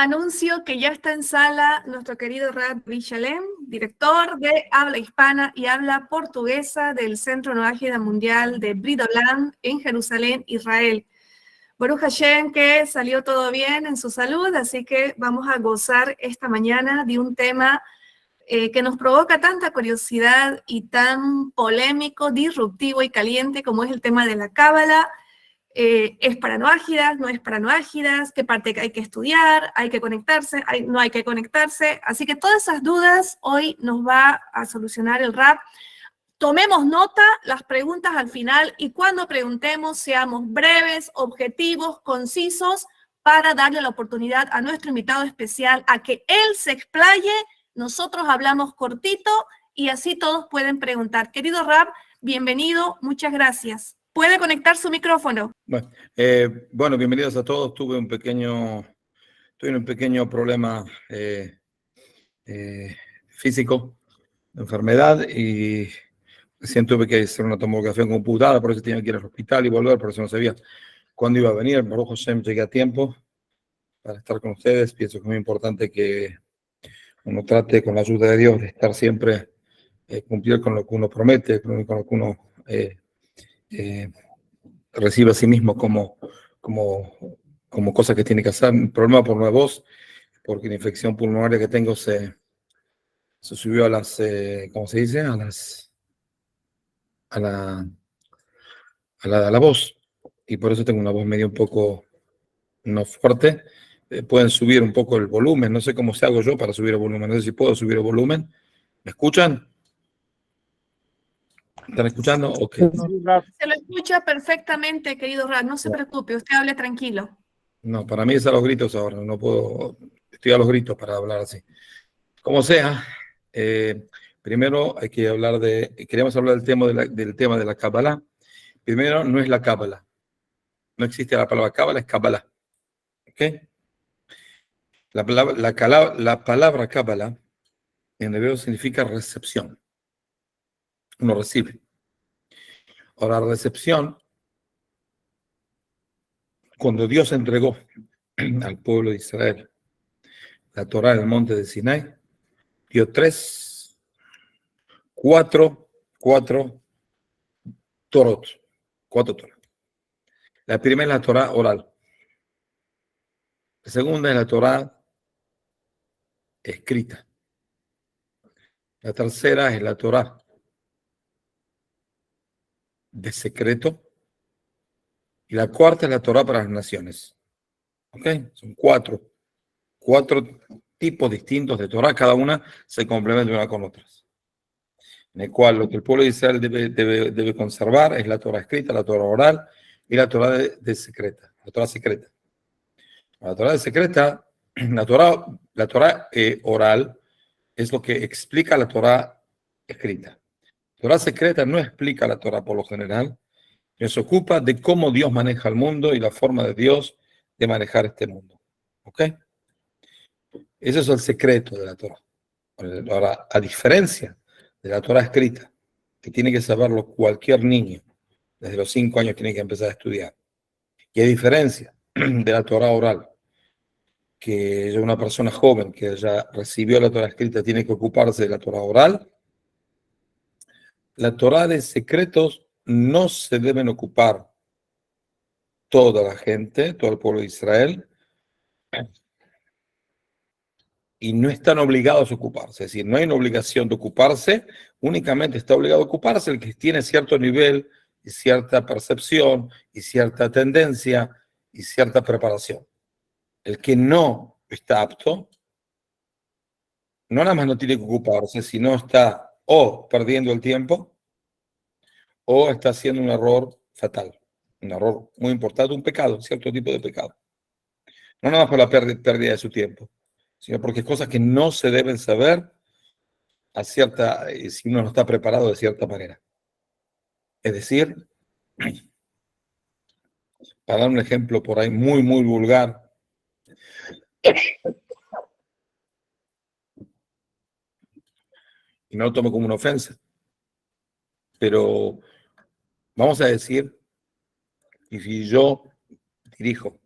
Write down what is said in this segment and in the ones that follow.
Anuncio que ya está en sala nuestro querido Rab Shalem, director de habla hispana y habla portuguesa del Centro Nueva Ágida Mundial de Brit Olam en Jerusalén, Israel. Baruch Hashem, que salió todo bien en su salud, así que vamos a gozar esta mañana de un tema que nos provoca tanta curiosidad y tan polémico, disruptivo y caliente como es el tema de la Cábala. ¿Es para no ágidas? ¿No es para no ágidas? ¿Qué parte hay que estudiar? ¿Hay que conectarse? ¿No hay que conectarse? Así que todas esas dudas hoy nos va a solucionar el Rab. Tomemos nota, las preguntas al final, y cuando preguntemos seamos breves, objetivos, concisos, para darle la oportunidad a nuestro invitado especial a que él se explaye. Nosotros hablamos cortito y así todos pueden preguntar. Querido Rab, bienvenido, muchas gracias. ¿Puede conectar su micrófono? Bueno, bienvenidos a todos. Tuve un pequeño problema físico, enfermedad, y recién tuve que hacer una tomografía computada, por eso tenía que ir al hospital y volver, por eso no sabía cuándo iba a venir. Baruch Hashem, llegué a tiempo para estar con ustedes. Pienso que es muy importante que uno trate, con la ayuda de Dios, de estar siempre, cumplir con lo que uno promete, con lo que uno recibe a sí mismo como cosa que tiene que hacer. Un problema por la voz, porque la infección pulmonar que tengo se subió a las, ¿cómo se dice? A la voz, y por eso tengo una voz medio un poco no fuerte. Pueden subir un poco el volumen, no sé cómo se hago yo para subir el volumen, no sé si puedo subir el volumen. ¿Me escuchan? ¿Están escuchando? Ok. Se lo escucha perfectamente, querido Rab, no se preocupe, usted hable tranquilo. No, para mí es a los gritos ahora, no puedo, estoy a los gritos para hablar así. Como sea, primero hay que hablar queríamos hablar del tema de la Kabbalah. Primero, no es la Kabbalah, no existe la palabra Kabbalah, es Kabbalah. ¿Ok? La palabra Kabbalah en hebreo significa recepción. Uno recibe. Ahora, recepción, cuando Dios entregó al pueblo de Israel la Torá en el monte de Sinai, dio cuatro Torot. Cuatro Torah. La primera es la Torá oral. La segunda es la Torá escrita. La tercera es la Torá de secreto. Y la cuarta es la Torá para las naciones. ¿Ok? Son cuatro tipos distintos de Torá, cada una se complementa una con otras. En el cual lo que el pueblo de Israel debe conservar es la Torá escrita, la Torá oral y la Torá secreta. La Torá secreta. La Torá secreta, la Torá oral es lo que explica la Torá escrita. La Torá secreta no explica la Torá por lo general, se ocupa de cómo Dios maneja el mundo y la forma de Dios de manejar este mundo. ¿Ok? Ese es el secreto de la Torá. Ahora, a diferencia de la Torá escrita, que tiene que saberlo cualquier niño, desde los 5 años tiene que empezar a estudiar, y a diferencia de la Torá oral, que una persona joven que ya recibió la Torá escrita tiene que ocuparse de la Torá oral, la Torá de secretos no se deben ocupar toda la gente, todo el pueblo de Israel, y no están obligados a ocuparse. Es decir, no hay una obligación de ocuparse, únicamente está obligado a ocuparse el que tiene cierto nivel y cierta percepción y cierta tendencia y cierta preparación. El que no está apto, no nada más no tiene que ocuparse, sino está o perdiendo el tiempo o está haciendo un error fatal, un error muy importante, un pecado, cierto tipo de pecado. No nada más por la pérdida de su tiempo, sino porque cosas que no se deben saber si uno no está preparado de cierta manera. Es decir, para dar un ejemplo por ahí muy, muy vulgar, y no lo tomo como una ofensa, pero vamos a decir, y si yo dirijo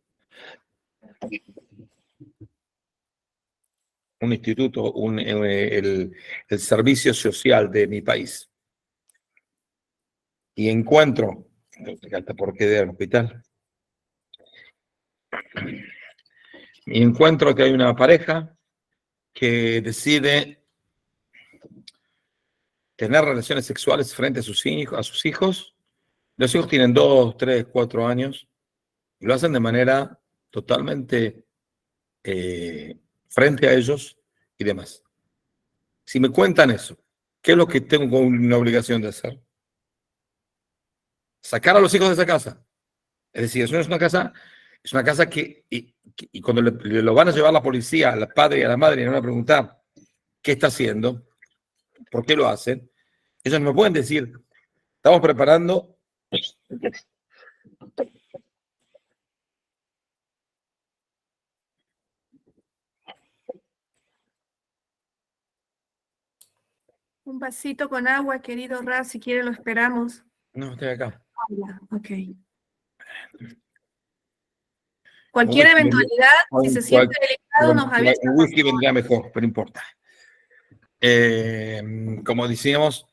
un instituto, el servicio social de mi país. Y encuentro, hasta por qué del hospital, y encuentro que hay una pareja que decide tener relaciones sexuales frente a sus hijos. Los hijos tienen 2, 3, 4 años y lo hacen de manera totalmente frente a ellos y demás. Si me cuentan eso, ¿qué es lo que tengo una obligación de hacer? Sacar a los hijos de esa casa. Es decir, eso no es una casa que, y cuando le lo van a llevar la policía, al padre y a la madre, y le van a preguntar qué está haciendo, por qué lo hacen, ellos no me pueden decir, estamos preparando Un vasito con agua, querido Ra, si quiere lo esperamos. no, estoy acá. Ok. Cualquier eventualidad, si se siente delicado, nos avisa. El whisky vendría mejor, pero no importa. Como decíamos,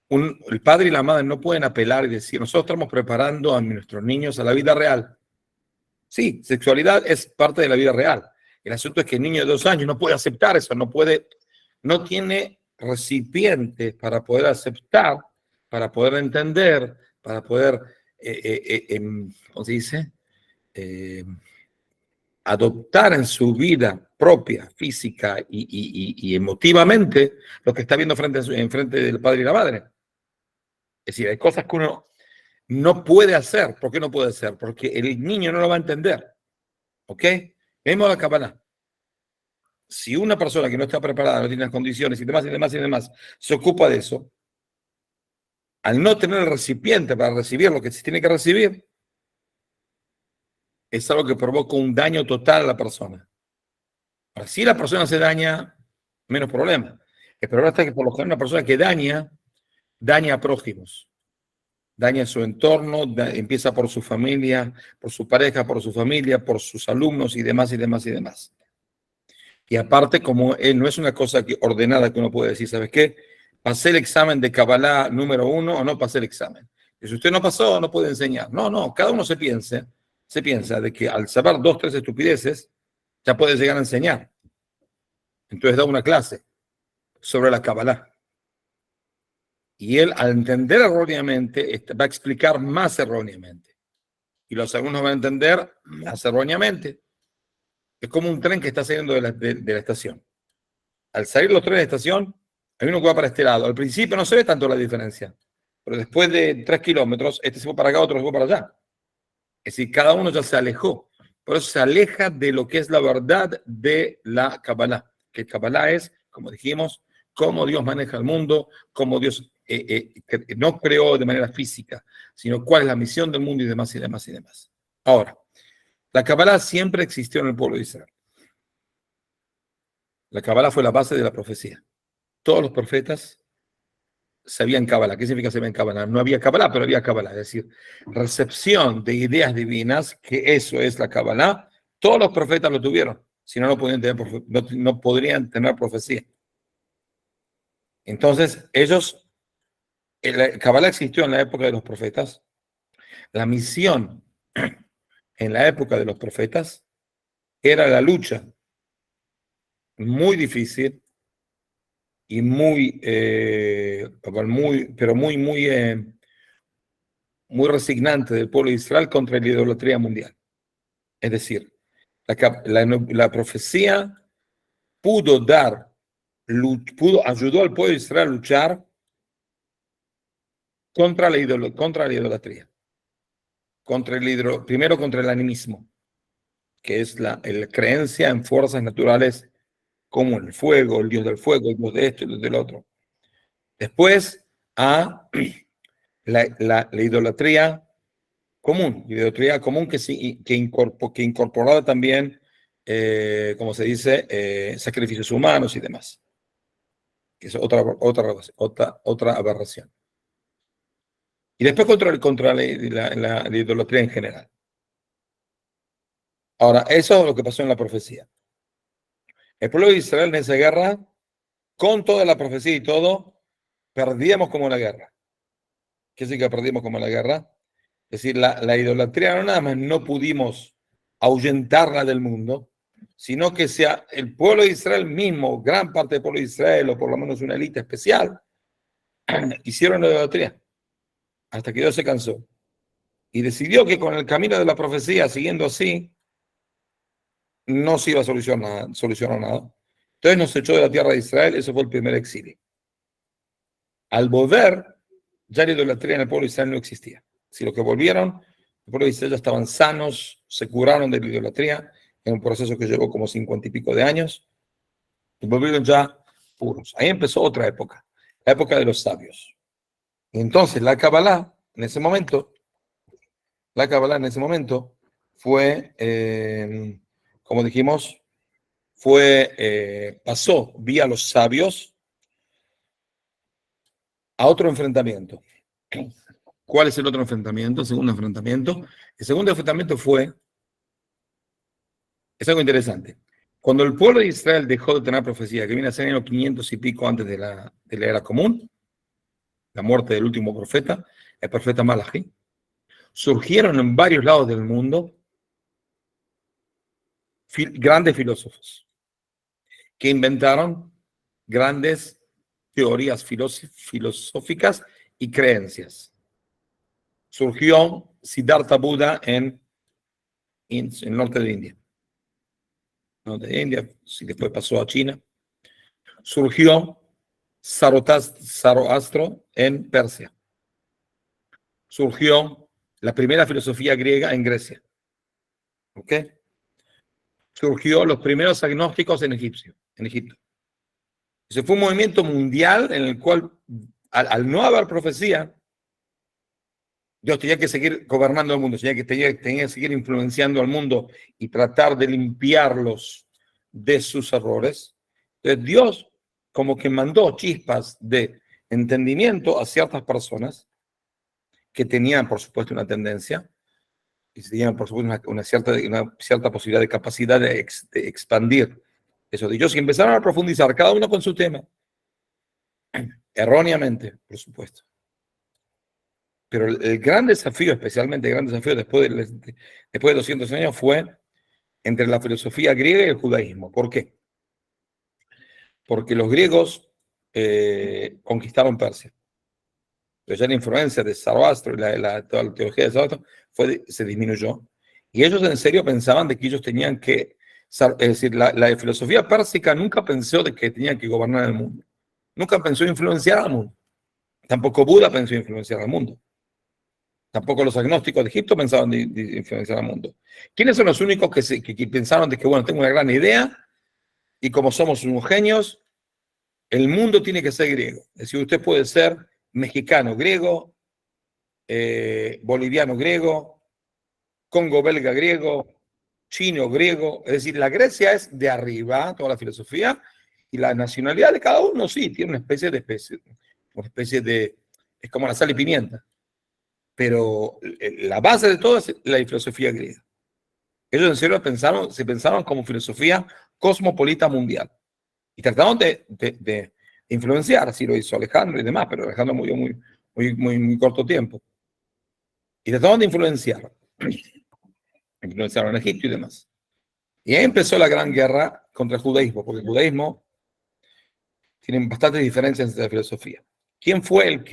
el padre y la madre no pueden apelar y decir, nosotros estamos preparando a nuestros niños a la vida real. Sí, sexualidad es parte de la vida real. El asunto es que el niño de 2 años no puede aceptar eso, no tiene recipientes para poder aceptar, para poder entender, para poder, ¿cómo se dice? Adoptar en su vida propia, física y emotivamente lo que está viendo enfrente del padre y la madre. Es decir, hay cosas que uno no puede hacer. ¿Por qué no puede hacer? Porque el niño no lo va a entender. ¿Ok? Vemos la Kabbalah. Si una persona que no está preparada, no tiene las condiciones y demás, se ocupa de eso, al no tener el recipiente para recibir lo que se tiene que recibir, es algo que provoca un daño total a la persona. Ahora, si la persona se daña, menos problema. El problema está que por lo general una persona que daña a prójimos, daña su entorno, empieza por su familia, por su pareja, por su familia, por sus alumnos y demás. Y aparte, como no es una cosa ordenada que uno puede decir, ¿sabes qué? Pasé el examen de Kabbalah número 1 o no pasé el examen. Y si usted no pasó, no puede enseñar. No, cada uno se piensa de que al saber 2, 3 estupideces, ya puede llegar a enseñar. Entonces da una clase sobre la Kabbalah. Y él, al entender erróneamente, va a explicar más erróneamente. Y los alumnos van a entender más erróneamente. Es como un tren que está saliendo de la estación. Al salir los trenes de estación, hay uno que va para este lado. Al principio no se ve tanto la diferencia, pero después de 3 kilómetros, este se fue para acá, otro se fue para allá. Es decir, cada uno ya se alejó. Por eso se aleja de lo que es la verdad de la Kabbalah. Que el Kabbalah es, como dijimos, cómo Dios maneja el mundo, cómo Dios no creó de manera física, sino cuál es la misión del mundo y demás. Ahora, la Kabbalah siempre existió en el pueblo de Israel. La Kabbalah fue la base de la profecía. Todos los profetas sabían Kabbalah. ¿Qué significa sabían Kabbalah? No había Kabbalah, pero había Kabbalah. Es decir, recepción de ideas divinas, que eso es la Kabbalah. Todos los profetas lo tuvieron. Si no, no podrían tener profecía. Entonces, la Kabbalah existió en la época de los profetas. La misión en la época de los profetas era la lucha muy difícil y muy resignante del pueblo de Israel contra la idolatría mundial. Es decir, la profecía ayudó al pueblo de Israel a luchar contra la idolatría. Primero contra el animismo, que es la creencia en fuerzas naturales como el fuego, el dios del fuego, el dios de esto, el dios del otro. Después a la idolatría común que incorporaba también, como se dice, sacrificios humanos y demás. Que es otra aberración. Y después contra la idolatría en general. Ahora, eso es lo que pasó en la profecía. El pueblo de Israel en esa guerra, con toda la profecía y todo, perdíamos como la guerra. ¿Qué significa perdimos como la guerra? Es decir, la idolatría no nada más no pudimos ahuyentarla del mundo, sino que sea el pueblo de Israel mismo, gran parte del pueblo de Israel, o por lo menos una élite especial, hicieron la idolatría, hasta que Dios se cansó. Y decidió que con el camino de la profecía, siguiendo así, no se iba a solucionar nada. Entonces nos echó de la tierra de Israel, eso fue el primer exilio. Al volver, ya la idolatría en el pueblo de Israel no existía. Si los que volvieron, el pueblo de Israel ya estaban sanos, se curaron de la idolatría, en un proceso que llevó como 50 y pico de años, y volvieron ya puros. Ahí empezó otra época, la época de los sabios. Y entonces la Kabbalah, en ese momento, fue, como dijimos, pasó vía los sabios a otro enfrentamiento. ¿Cuál es el otro enfrentamiento? El segundo enfrentamiento. El segundo enfrentamiento es algo interesante. Cuando el pueblo de Israel dejó de tener profecía, que viene a ser en los 500 y pico antes de la era común, la muerte del último profeta, el profeta Malachi, surgieron en varios lados del mundo grandes filósofos que inventaron grandes teorías filosóficas y creencias. Surgió Siddhartha Buda en el norte de India. Si después pasó a China. Surgió Zoroastro en Persia. Surgió la primera filosofía griega en Grecia. ¿Ok? Surgió los primeros agnósticos en Egipto. Ese fue un movimiento mundial en el cual, al no haber profecía, Dios tenía que seguir gobernando el mundo, tenía que seguir influenciando al mundo y tratar de limpiarlos de sus errores. Entonces Dios como que mandó chispas de entendimiento a ciertas personas que tenían, por supuesto, una tendencia y tenían, por supuesto, una cierta posibilidad de capacidad de expandir eso de ellos y empezaron a profundizar, cada uno con su tema, erróneamente, por supuesto. Pero el gran desafío, especialmente el gran desafío después de 200 años, fue entre la filosofía griega y el judaísmo. ¿Por qué? Porque los griegos conquistaron Persia. Pero ya la influencia de Zoroastro y toda la teología de Zoroastro se disminuyó. Y ellos en serio pensaban de que ellos tenían que, es decir, la filosofía pérsica nunca pensó de que tenían que gobernar el mundo. Nunca pensó influenciar al mundo. Tampoco Buda pensó influenciar al mundo. Tampoco los agnósticos de Egipto pensaban de influenciar al mundo. ¿Quiénes son los únicos que pensaron de que, bueno, tengo una gran idea y como somos unos genios, el mundo tiene que ser griego? Es decir, usted puede ser mexicano griego, boliviano griego, congo belga griego, chino griego. Es decir, la Grecia es de arriba, toda la filosofía, y la nacionalidad de cada uno sí, tiene una especie de, es como la sal y pimienta. Pero la base de todo es la filosofía griega. Ellos en serio se pensaron como filosofía cosmopolita mundial. Y trataron de influenciar, así lo hizo Alejandro y demás, pero Alejandro murió muy corto tiempo. Y trataron de influenciar. Influenciaron en Egipto y demás. Y ahí empezó la gran guerra contra el judaísmo, porque el judaísmo tiene bastantes diferencias entre la filosofía. ¿Quién fue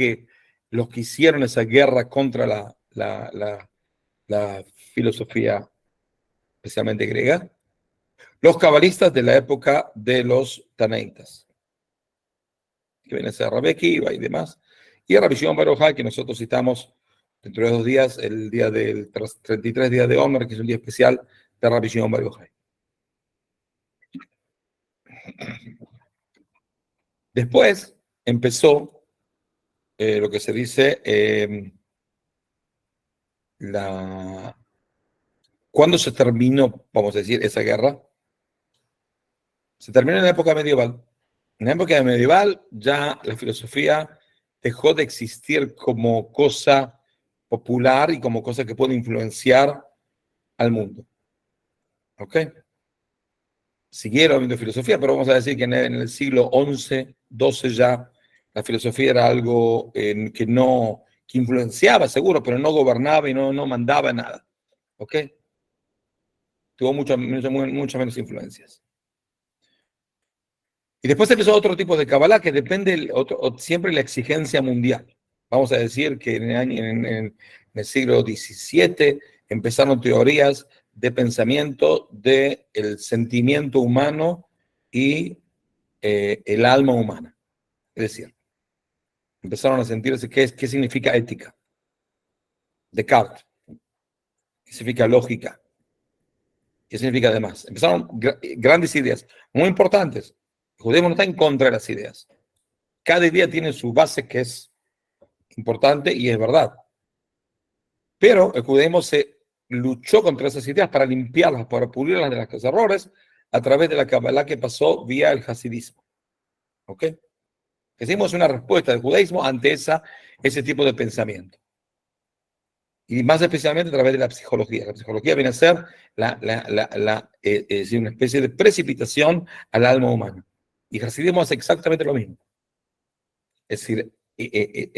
los que hicieron esa guerra contra la filosofía, especialmente griega? Los cabalistas de la época de los tanaitas, que viene a ser Rabbi Akiva y demás, y Rabbi Shimon bar Yochai, que nosotros citamos dentro de 2 días, el día del 33 días de Omer, que es un día especial de Rabbi Shimon bar Yochai. Después empezó lo que se dice ¿cuándo se terminó, vamos a decir, esa guerra? Se terminó en la época medieval. En la época medieval ya la filosofía dejó de existir como cosa popular y como cosa que puede influenciar al mundo. ¿Ok? siguieron viendo filosofía, pero vamos a decir que en el siglo XI, XII ya la filosofía era algo que influenciaba, seguro, pero no gobernaba y no mandaba nada. ¿Ok? Tuvo muchas menos influencias. Y después empezó otro tipo de Kabbalah que depende siempre de la exigencia mundial. Vamos a decir que en el siglo XVII empezaron teorías de pensamiento del sentimiento humano y el alma humana. Es decir, empezaron a sentirse qué significa ética. Descartes. ¿Qué significa lógica? ¿Qué significa además? Empezaron grandes ideas, muy importantes. El judaísmo no está en contra de las ideas. Cada idea tiene su base que es importante y es verdad. Pero el judaísmo se luchó contra esas ideas para limpiarlas, para pulirlas de los errores a través de la Kabbalah que pasó vía el hasidismo. ¿Ok? Hicimos una respuesta del judaísmo ante ese tipo de pensamiento. Y más especialmente a través de la psicología. La psicología viene a ser una especie de precipitación al alma humana. Y el hasidismo hace exactamente lo mismo. Es decir,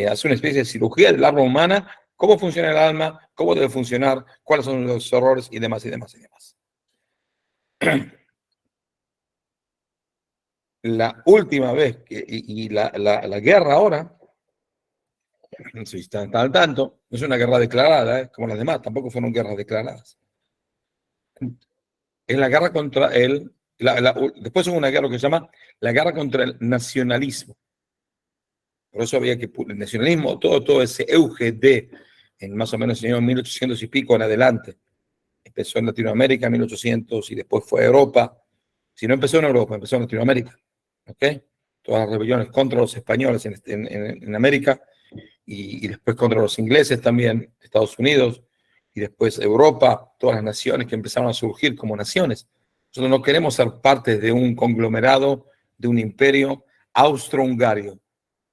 hace una especie de cirugía del alma humana, cómo funciona el alma, cómo debe funcionar, cuáles son los errores y demás, y demás, y demás. La última vez, la guerra ahora, no sé si están al tanto, no es una guerra declarada, como las demás, tampoco fueron guerras declaradas. Es la guerra contra después hubo una guerra que se llama la guerra contra el nacionalismo. Por eso había que el nacionalismo, todo ese auge en más o menos en el año 1800 y pico en adelante. Empezó en Latinoamérica en 1800 y después fue a Europa. Si no empezó en Europa, empezó en Latinoamérica. ¿Ok? Todas las rebeliones contra los españoles en América y después contra los ingleses también, Estados Unidos, y después Europa, todas las naciones que empezaron a surgir como naciones. Nosotros no queremos ser parte de un conglomerado, de un imperio austrohungario,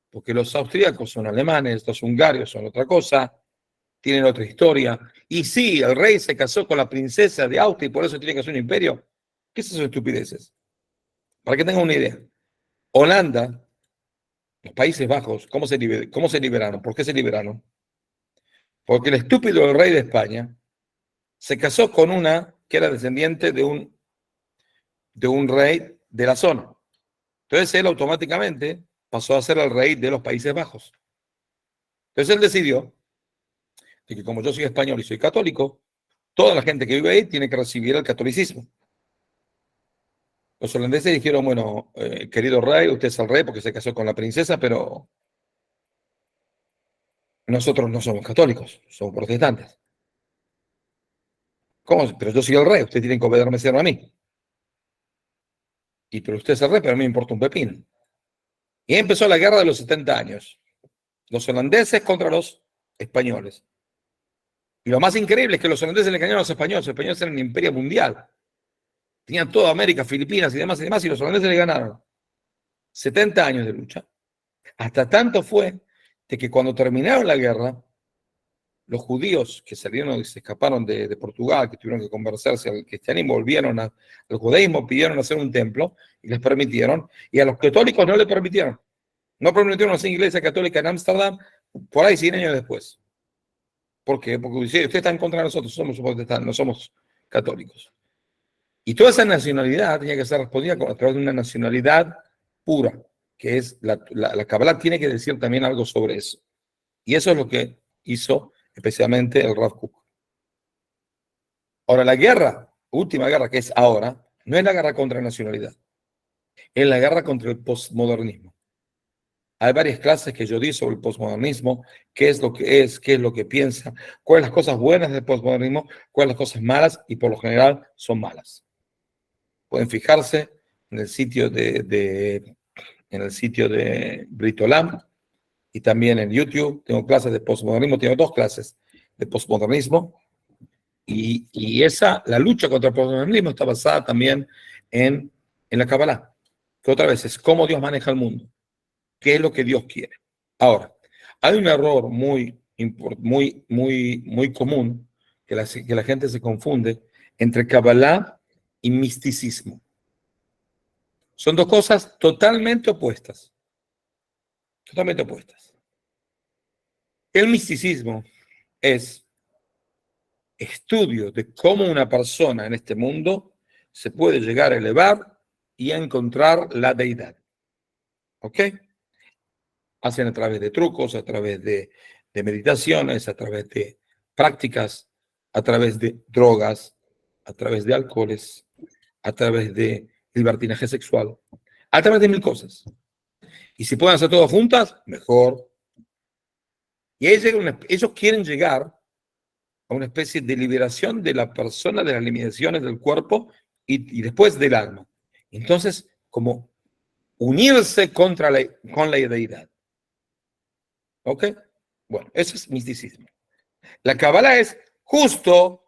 porque los austríacos son alemanes, los hungarios son otra cosa, tienen otra historia. Y sí, el rey se casó con la princesa de Austria y por eso tiene que ser un imperio. ¿Qué es eso de estupideces? Para que tengan una idea. Holanda, los Países Bajos, ¿cómo se liberaron? ¿Por qué se liberaron? Porque el estúpido del rey de España se casó con una que era descendiente de un rey de la zona. Entonces él automáticamente pasó a ser el rey de los Países Bajos. Entonces él decidió que como yo soy español y soy católico, toda la gente que vive ahí tiene que recibir el catolicismo. Los holandeses dijeron, bueno, querido rey, usted es el rey porque se casó con la princesa, pero nosotros no somos católicos, somos protestantes. ¿Cómo? Pero yo soy el rey, usted tiene que obedecerme a mí. Pero usted es el rey, pero a mí me importa un pepino. Y empezó la guerra de los 70 años. Los holandeses contra los españoles. Y lo más increíble es que los holandeses le engañaron a los españoles eran un imperio mundial. Tenían toda América, Filipinas y demás, y los holandeses le ganaron. 70 años de lucha. Hasta tanto fue de que cuando terminaron la guerra, los judíos que salieron y se escaparon de Portugal, que tuvieron que convertirse al cristianismo, volvieron al judaísmo, pidieron hacer un templo y les permitieron, y a los católicos no les permitieron. No permitieron hacer iglesia católica en Ámsterdam por ahí 100 años después. ¿Por qué? Porque usted está en contra de nosotros, no somos católicos. Y toda esa nacionalidad tenía que ser respondida a través de una nacionalidad pura, que es la Kabbalah tiene que decir también algo sobre eso. Y eso es lo que hizo especialmente el Rav Kook. Ahora, última guerra que es ahora, no es la guerra contra la nacionalidad, es la guerra contra el postmodernismo. Hay varias clases que yo di sobre el postmodernismo, qué es lo que piensa, cuáles las cosas buenas del postmodernismo, cuáles las cosas malas, y por lo general son malas. Pueden fijarse en el sitio de Brit Olam y también en YouTube. Tengo clases de postmodernismo, tengo 2 clases de postmodernismo. Y la lucha contra el postmodernismo está basada también en la Kabbalah, que otra vez es cómo Dios maneja el mundo, qué es lo que Dios quiere. Ahora, hay un error muy común que la gente se confunde entre Kabbalah y misticismo. Son dos cosas totalmente opuestas. Totalmente opuestas. El misticismo es estudio de cómo una persona en este mundo se puede llegar a elevar y a encontrar la deidad. ¿Ok? Hacen a través de trucos, a través de meditaciones, a través de prácticas, a través de drogas, a través de alcoholes, a través de libertinaje sexual, a través de mil cosas. Y si pueden hacer todo juntas, mejor. Y ellos quieren llegar a una especie de liberación de la persona de las limitaciones del cuerpo y después del alma. Entonces, como unirse con la deidad. ¿Ok? Bueno, eso es misticismo. La Kabbalah es justo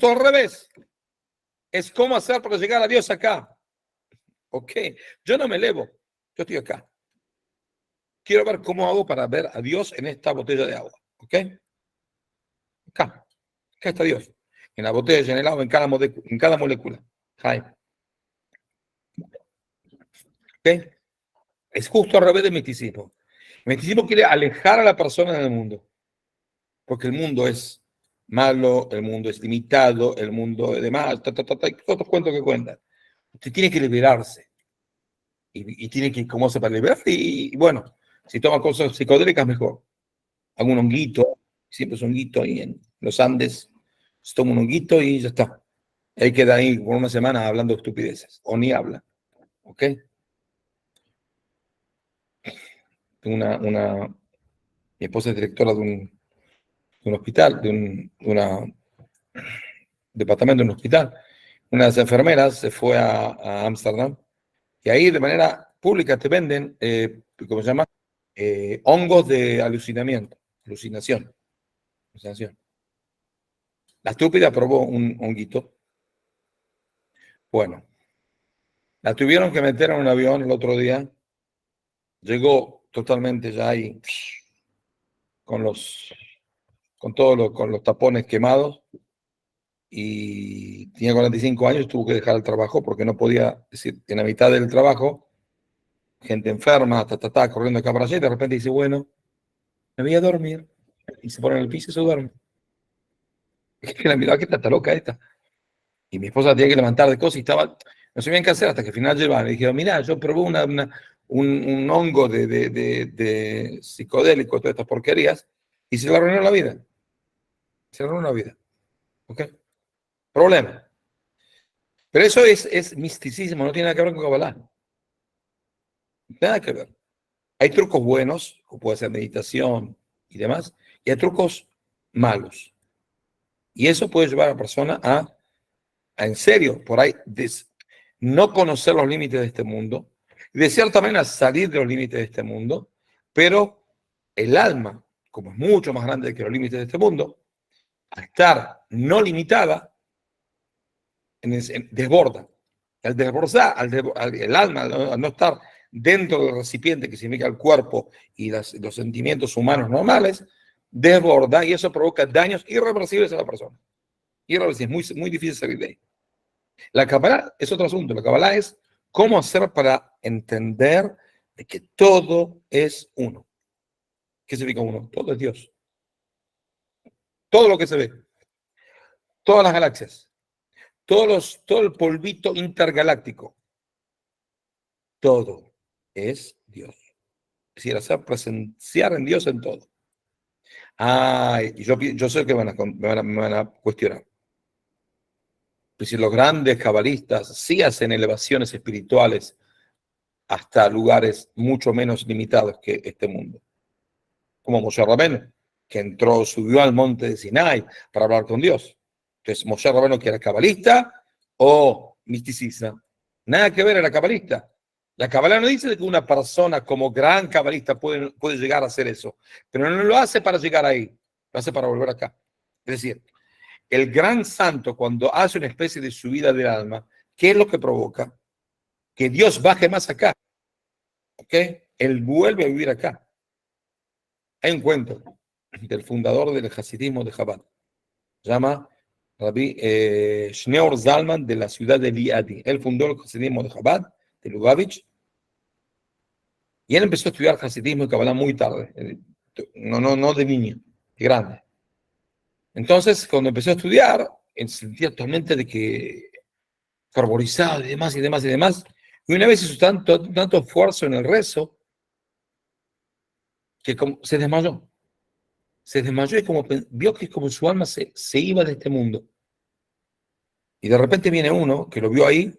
al revés. Es cómo hacer para llegar a Dios acá. ¿Ok? Yo no me elevo, yo estoy acá. Quiero ver cómo hago para ver a Dios en esta botella de agua. ¿Ok? Acá está Dios. En la botella, en el agua, en cada molécula. Jaime. ¿Ok? Es justo al revés del misticismo. El misticismo quiere alejar a la persona del mundo. Porque el mundo es malo, el mundo es limitado, el mundo es demás, todos los cuentos que cuentan. Usted tiene que liberarse. Y tiene que, ¿cómo se para liberarse? Y bueno, si toma cosas psicodélicas, mejor. Hago un honguito, siempre es un honguito ahí en los Andes, se toma un honguito y ya está. Ahí queda ahí por una semana hablando estupideces, o ni habla. ¿Ok? Tengo mi esposa es directora de un hospital, de un departamento de un hospital. Una de las enfermeras se fue a Ámsterdam y ahí de manera pública te venden, ¿cómo se llama? Hongos de alucinación. La estúpida probó un honguito. Bueno, la tuvieron que meter en un avión el otro día. Llegó totalmente ya ahí con con los tapones quemados y tenía 45 años, tuvo que dejar el trabajo porque no podía, es decir, en la mitad del trabajo, gente enferma, corriendo acá para allá y de repente dice, bueno, me voy a dormir y se pone en el piso y se duerme. Es que la mirada que está loca esta. Y mi esposa tenía que levantar de cosas y estaba, no sabían qué hacer hasta que al final llevaron. Y dijeron, mira, yo probé un hongo de psicodélico, todas estas porquerías, y se le arruinó la vida. Se le arruinó la vida. ¿Ok? Problema. Pero eso es misticismo, no tiene nada que ver con Kabbalah. Nada que ver. Hay trucos buenos, como puede ser meditación y demás, y hay trucos malos. Y eso puede llevar a la persona a en serio, por ahí, no conocer los límites de este mundo, y de cierta manera salir de los límites de este mundo, pero el alma, como es mucho más grande que los límites de este mundo, al estar no limitada, desborda. Al desbordar, el alma, al no estar dentro del recipiente que significa el cuerpo y los sentimientos humanos normales, desborda y eso provoca daños irreversibles a la persona. Irreversibles, muy difícil salir de ahí. La Kabbalah es otro asunto. La Kabbalah es cómo hacer para entender de que todo es uno. ¿Qué significa uno? Todo es Dios. Todo lo que se ve. Todas las galaxias. Todo el polvito intergaláctico. Todo es Dios. Es decir, hacer presenciar en Dios en todo. Y yo sé que me van a cuestionar. Pues si los grandes cabalistas sí hacen elevaciones espirituales hasta lugares mucho menos limitados que este mundo. Como Moshe Rabbeinu, que subió al monte de Sinai para hablar con Dios. Entonces, Moshe Rabbeinu, que era cabalista o misticista. Nada que ver, era cabalista. La Kabbalah no dice que una persona como gran cabalista puede llegar a hacer eso, pero no lo hace para llegar ahí, lo hace para volver acá. Es decir, el gran santo, cuando hace una especie de subida del alma, ¿qué es lo que provoca? Que Dios baje más acá. ¿Ok? Él vuelve a vivir acá. Hay un cuento del fundador del hasidismo de Chabad. Se llama Rabbi Shneor Zalman de la ciudad de Liadi. Él fundó el hasidismo de Chabad de Lubavitch, y él empezó a estudiar hasidismo y Kabbalah muy tarde, no de niño, de grande. Entonces, cuando empezó a estudiar, él sentía totalmente de que fervorizado y demás, y demás, y demás, y una vez hizo tanto esfuerzo en el rezo, que se desmayó. Se desmayó y vio que como su alma se iba de este mundo. Y de repente viene uno que lo vio ahí,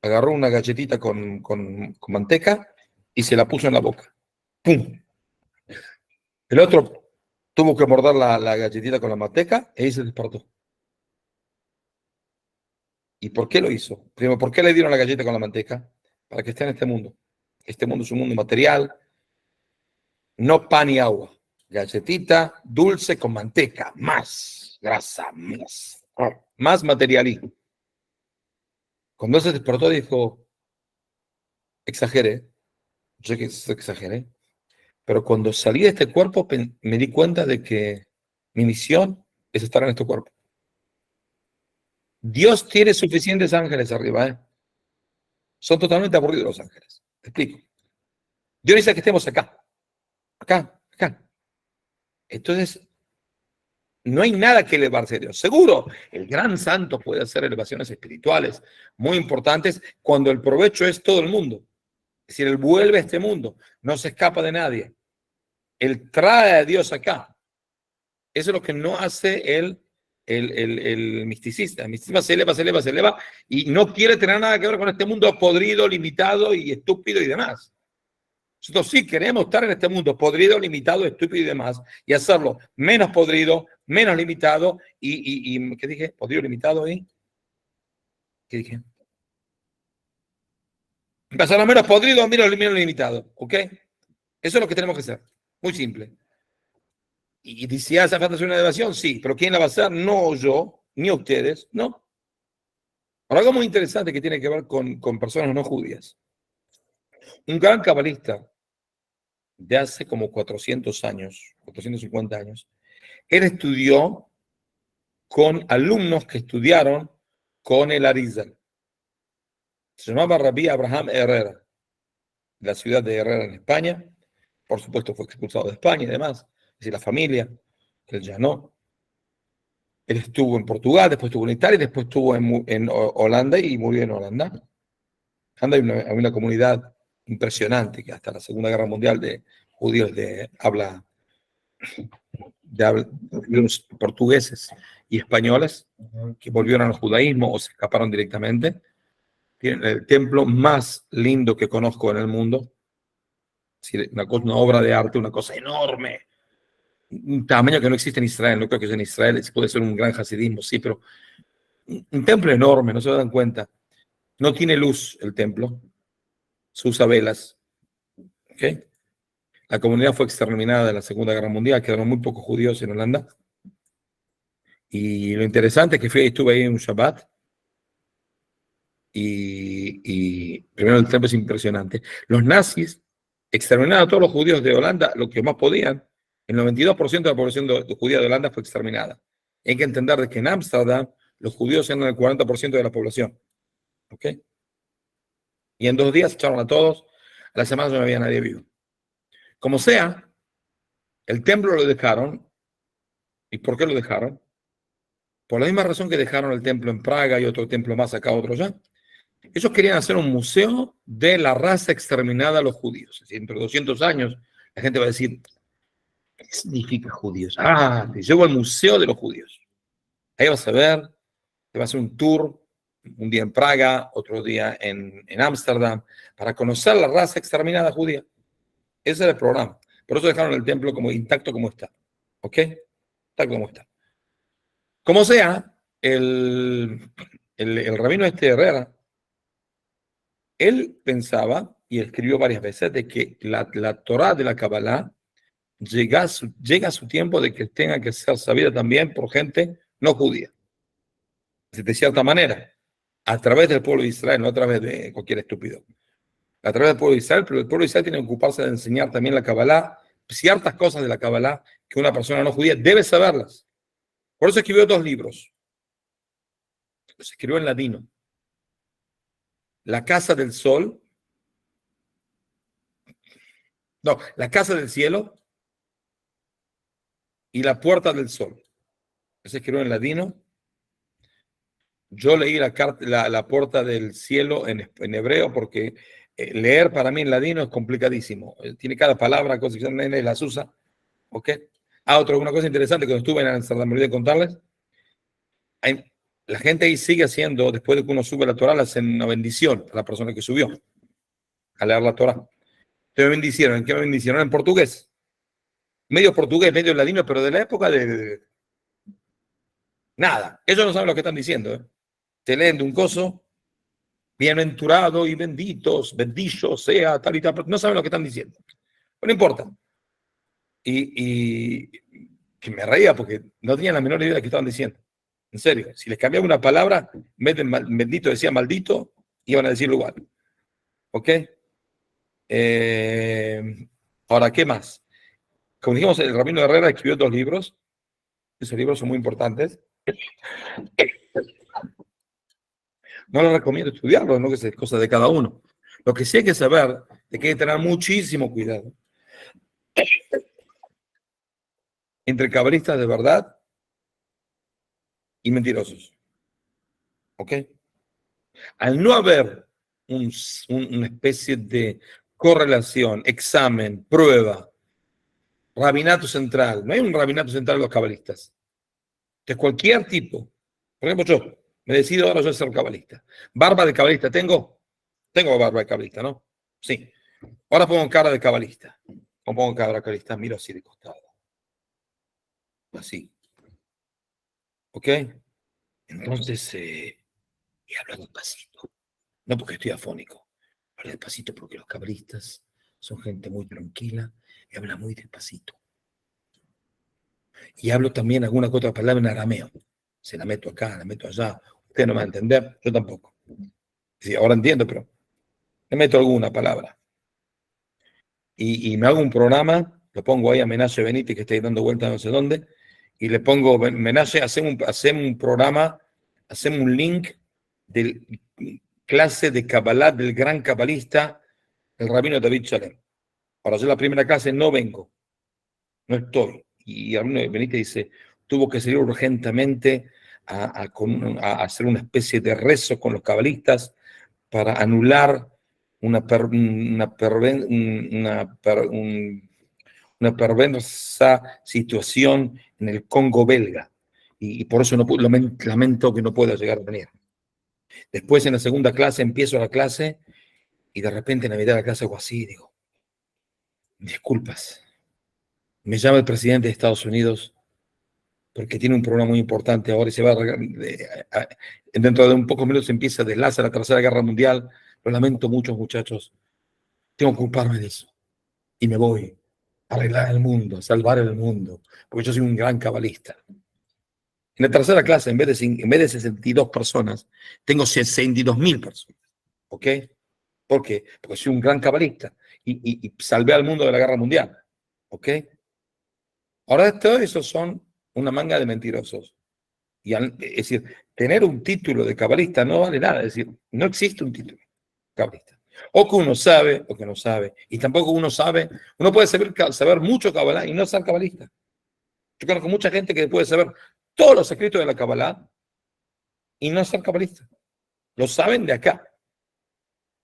agarró una galletita con manteca y se la puso en la boca. ¡Pum! El otro tuvo que morder la galletita con la manteca y ahí se despertó. ¿Y por qué lo hizo? Primero, ¿por qué le dieron la galleta con la manteca? Para que esté en este mundo. Este mundo es un mundo material, no pan y agua. Galletita dulce con manteca, más grasa, más materialismo. Cuando se despertó dijo, exageré, yo que exageré, pero cuando salí de este cuerpo me di cuenta de que mi misión es estar en este cuerpo. Dios tiene suficientes ángeles arriba, ¿eh? Son totalmente aburridos los ángeles. Te explico. Dios dice que estemos acá. Entonces, no hay nada que elevarse a Dios. Seguro, el gran santo puede hacer elevaciones espirituales muy importantes cuando el provecho es todo el mundo. Es decir, él vuelve a este mundo, no se escapa de nadie. Él trae a Dios acá. Eso es lo que no hace el misticista. El misticista se eleva y no quiere tener nada que ver con este mundo podrido, limitado y estúpido y demás. Nosotros sí queremos estar en este mundo podrido, limitado, estúpido y demás, y hacerlo menos podrido, menos limitado, y ¿qué dije? Podrido, limitado, ¿y? ¿Qué dije? Hacerlo menos podrido, menos limitado, ¿ok? Eso es lo que tenemos que hacer. Muy simple. Y si hace falta hacer una elevación, sí, pero ¿quién la va a hacer? No yo, ni ustedes, no. Ahora, algo muy interesante que tiene que ver con personas no judías. Un gran cabalista de hace como 400 años, 450 años, él estudió con alumnos que estudiaron con el Arizal. Se llamaba Rabí Abraham Herrera, de la ciudad de Herrera en España. Por supuesto fue expulsado de España y demás. Es decir, la familia, él ya no. Él estuvo en Portugal, después estuvo en Italia, después estuvo en Holanda y murió en Holanda. Hay una comunidad impresionante que hasta la Segunda Guerra Mundial de judíos de portugueses y españoles que volvieron al judaísmo o se escaparon directamente. Tienen el templo más lindo que conozco en el mundo. Es decir, una obra de arte, una cosa enorme. Un tamaño que no existe en Israel. No creo que sea en Israel. Puede ser un gran hasidismo, sí, pero un templo enorme, no se dan cuenta. No tiene luz el templo. Se usa velas. ¿Okay? La comunidad fue exterminada en la Segunda Guerra Mundial. Quedaron muy pocos judíos en Holanda. Y lo interesante es que estuve ahí en un Shabbat. Y primero el templo es impresionante. Los nazis exterminaron a todos los judíos de Holanda, lo que más podían. El 92% de la población judía de Holanda fue exterminada. Hay que entender de que en Ámsterdam los judíos eran el 40% de la población. ¿Ok? Y en 2 días echaron a todos. A la semana no había nadie vivo. Como sea, el templo lo dejaron. ¿Y por qué lo dejaron? Por la misma razón que dejaron el templo en Praga y otro templo más acá, otro allá. Ellos querían hacer un museo de la raza exterminada a los judíos. Es decir, dentro de 200 años, la gente va a decir, ¿qué significa judíos? Ah, te llevo al museo de los judíos. Ahí vas a ver, te va a hacer un tour, un día en Praga, otro día en Ámsterdam, para conocer la raza exterminada judía. Ese era el programa. Por eso dejaron el templo como intacto como está. ¿Ok? Intacto como está. Como sea, el rabino Herrera, él pensaba, y escribió varias veces, de que la Torá de la Kabbalah llega a su tiempo de que tenga que ser sabida también por gente no judía. De cierta manera, a través del pueblo de Israel, no a través de cualquier estúpido. A través del pueblo de Israel, pero el pueblo de Israel tiene que ocuparse de enseñar también la Kabbalah, ciertas cosas de la Kabbalah que una persona no judía debe saberlas. Por eso escribió 2 libros. Los escribió en latino. La Casa del Sol, No, la casa del cielo y la puerta del sol. Se escribió en ladino. Yo leí la puerta del cielo en hebreo porque leer para mí en ladino es complicadísimo. Tiene cada palabra, cosas que nadie las usa. ¿Ok? Una cosa interesante que estuve en Amsterdam, me olvidé contarles. La gente ahí sigue haciendo, después de que uno sube la Torah, le hacen una bendición a la persona que subió a leer la Torah. Entonces me bendicieron. ¿En qué me bendicieron? En portugués. Medio portugués, medio ladino, pero de la época de nada. Ellos no saben lo que están diciendo. Te leen de un coso, bienaventurado y benditos, bendito sea, tal y tal. No saben lo que están diciendo. Pero no importa. Y que me reía porque no tenían la menor idea de qué estaban diciendo. En serio, si les cambiaba una palabra, en vez de bendito decía maldito, iban a decirlo igual. ¿Ok? Ahora, ¿qué más? Como dijimos, el Rabino Herrera escribió 2 libros. Esos libros son muy importantes. No les recomiendo estudiarlos, no que es cosa de cada uno. Lo que sí hay que saber es que hay que tener muchísimo cuidado entre cabalistas de verdad y mentirosos. ¿Ok? Al no haber una especie de correlación, examen, prueba, rabinato central, no hay un rabinato central de los cabalistas. De cualquier tipo. Por ejemplo, yo me decido ahora yo ser cabalista. Barba de cabalista, ¿tengo? Tengo barba de cabalista, ¿no? Sí. Ahora pongo cara de cabalista. O pongo cara de cabalista, miro así de costado. Así. ¿Ok? Entonces, y hablo despacito. No porque estoy afónico. Hablo despacito porque los cabalistas son gente muy tranquila y habla muy despacito. Y hablo también alguna que otra palabra en arameo. Se la meto acá, la meto allá. Usted no me va a entender, yo tampoco. Sí, ahora entiendo, pero le meto alguna palabra. Y me hago un programa, lo pongo ahí a Menashe Benítez, que está ahí dando vueltas no sé dónde, y le pongo, Menashe, hacemos un programa, hacemos un link de clase de Kabbalah del gran cabalista, el rabino David Shalem. Para hacer la primera clase no vengo, no estoy. Y el rabino Benítez dice, tuvo que salir urgentemente a hacer una especie de rezo con los cabalistas para anular una perversa situación en el Congo belga. Y por eso lamento que no pueda llegar a venir. Después en la segunda clase empiezo la clase y de repente en la mitad de la clase hago así, digo, disculpas, me llama el presidente de Estados Unidos porque tiene un problema muy importante ahora y se va dentro de un pocos minutos empieza a deslazar la Tercera Guerra Mundial. Lo lamento mucho, muchachos. Tengo que ocuparme de eso. Y me voy a arreglar el mundo, a salvar el mundo, porque yo soy un gran cabalista. En la tercera clase, en vez de 62 personas, tengo 62.000 personas. ¿Ok? ¿Por qué? Porque soy un gran cabalista y salvé al mundo de la guerra mundial. ¿Ok? Ahora, todos esos son una manga de mentirosos. Es decir, tener un título de cabalista no vale nada. Es decir, no existe un título cabalista. O que uno sabe o que no sabe. Y tampoco uno sabe. Uno puede saber mucho Kabbalah y no ser cabalista. Yo conozco mucha gente que puede saber todos los escritos de la Kabbalah y no ser cabalista. Lo saben de acá.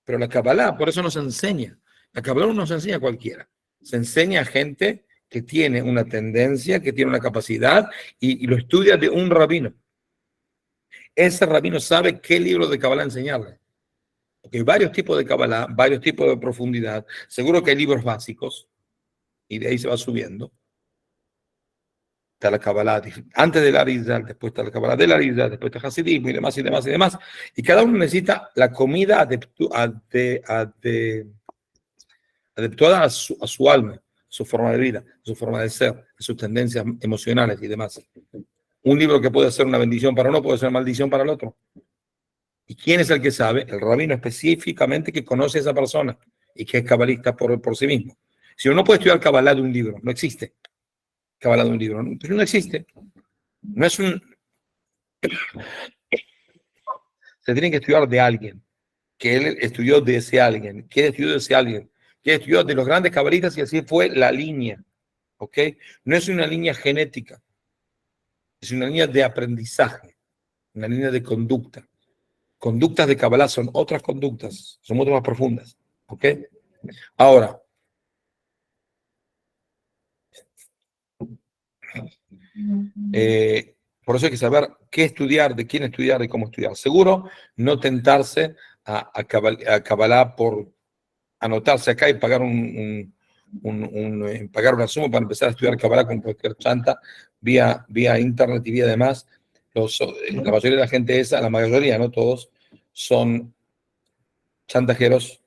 Pero la Kabbalah, por eso no se enseña. La Kabbalah no se enseña a cualquiera. Se enseña a gente que tiene una tendencia, que tiene una capacidad y lo estudia de un rabino. Ese rabino sabe qué libro de Kabbalah enseñarle. Porque hay varios tipos de Kabbalah, varios tipos de profundidad. Seguro que hay libros básicos y de ahí se va subiendo. Está la Kabbalah antes del Arizal, después está la Kabbalah del Arizal, después está Hasidismo y demás y demás y demás. Y cada uno necesita la comida adaptada a su alma, a su forma de vida, a su forma de ser, a sus tendencias emocionales y demás. Un libro que puede ser una bendición para uno puede ser una maldición para el otro. ¿Y quién es el que sabe? El rabino específicamente que conoce a esa persona y que es cabalista por sí mismo. Si uno puede estudiar Kabbalah de un libro, no existe. Kabbalah de un libro, pero no existe. No es un... Se tiene que estudiar de alguien, que él estudió de ese alguien, que él estudió de ese alguien. que estudió de los grandes cabalistas y así fue la línea. ¿Ok? No es una línea genética, es una línea de aprendizaje, una línea de conducta. Conductas de Kabbalah son otras conductas, son mucho más profundas. ¿Ok? Ahora, por eso hay que saber qué estudiar, de quién estudiar y cómo estudiar. Seguro, no tentarse a Kabbalah por anotarse acá y pagar pagar una suma para empezar a estudiar Kabbalah con cualquier chanta vía internet y vía demás. La mayoría de la gente esa, la mayoría, no todos, son chantajeros,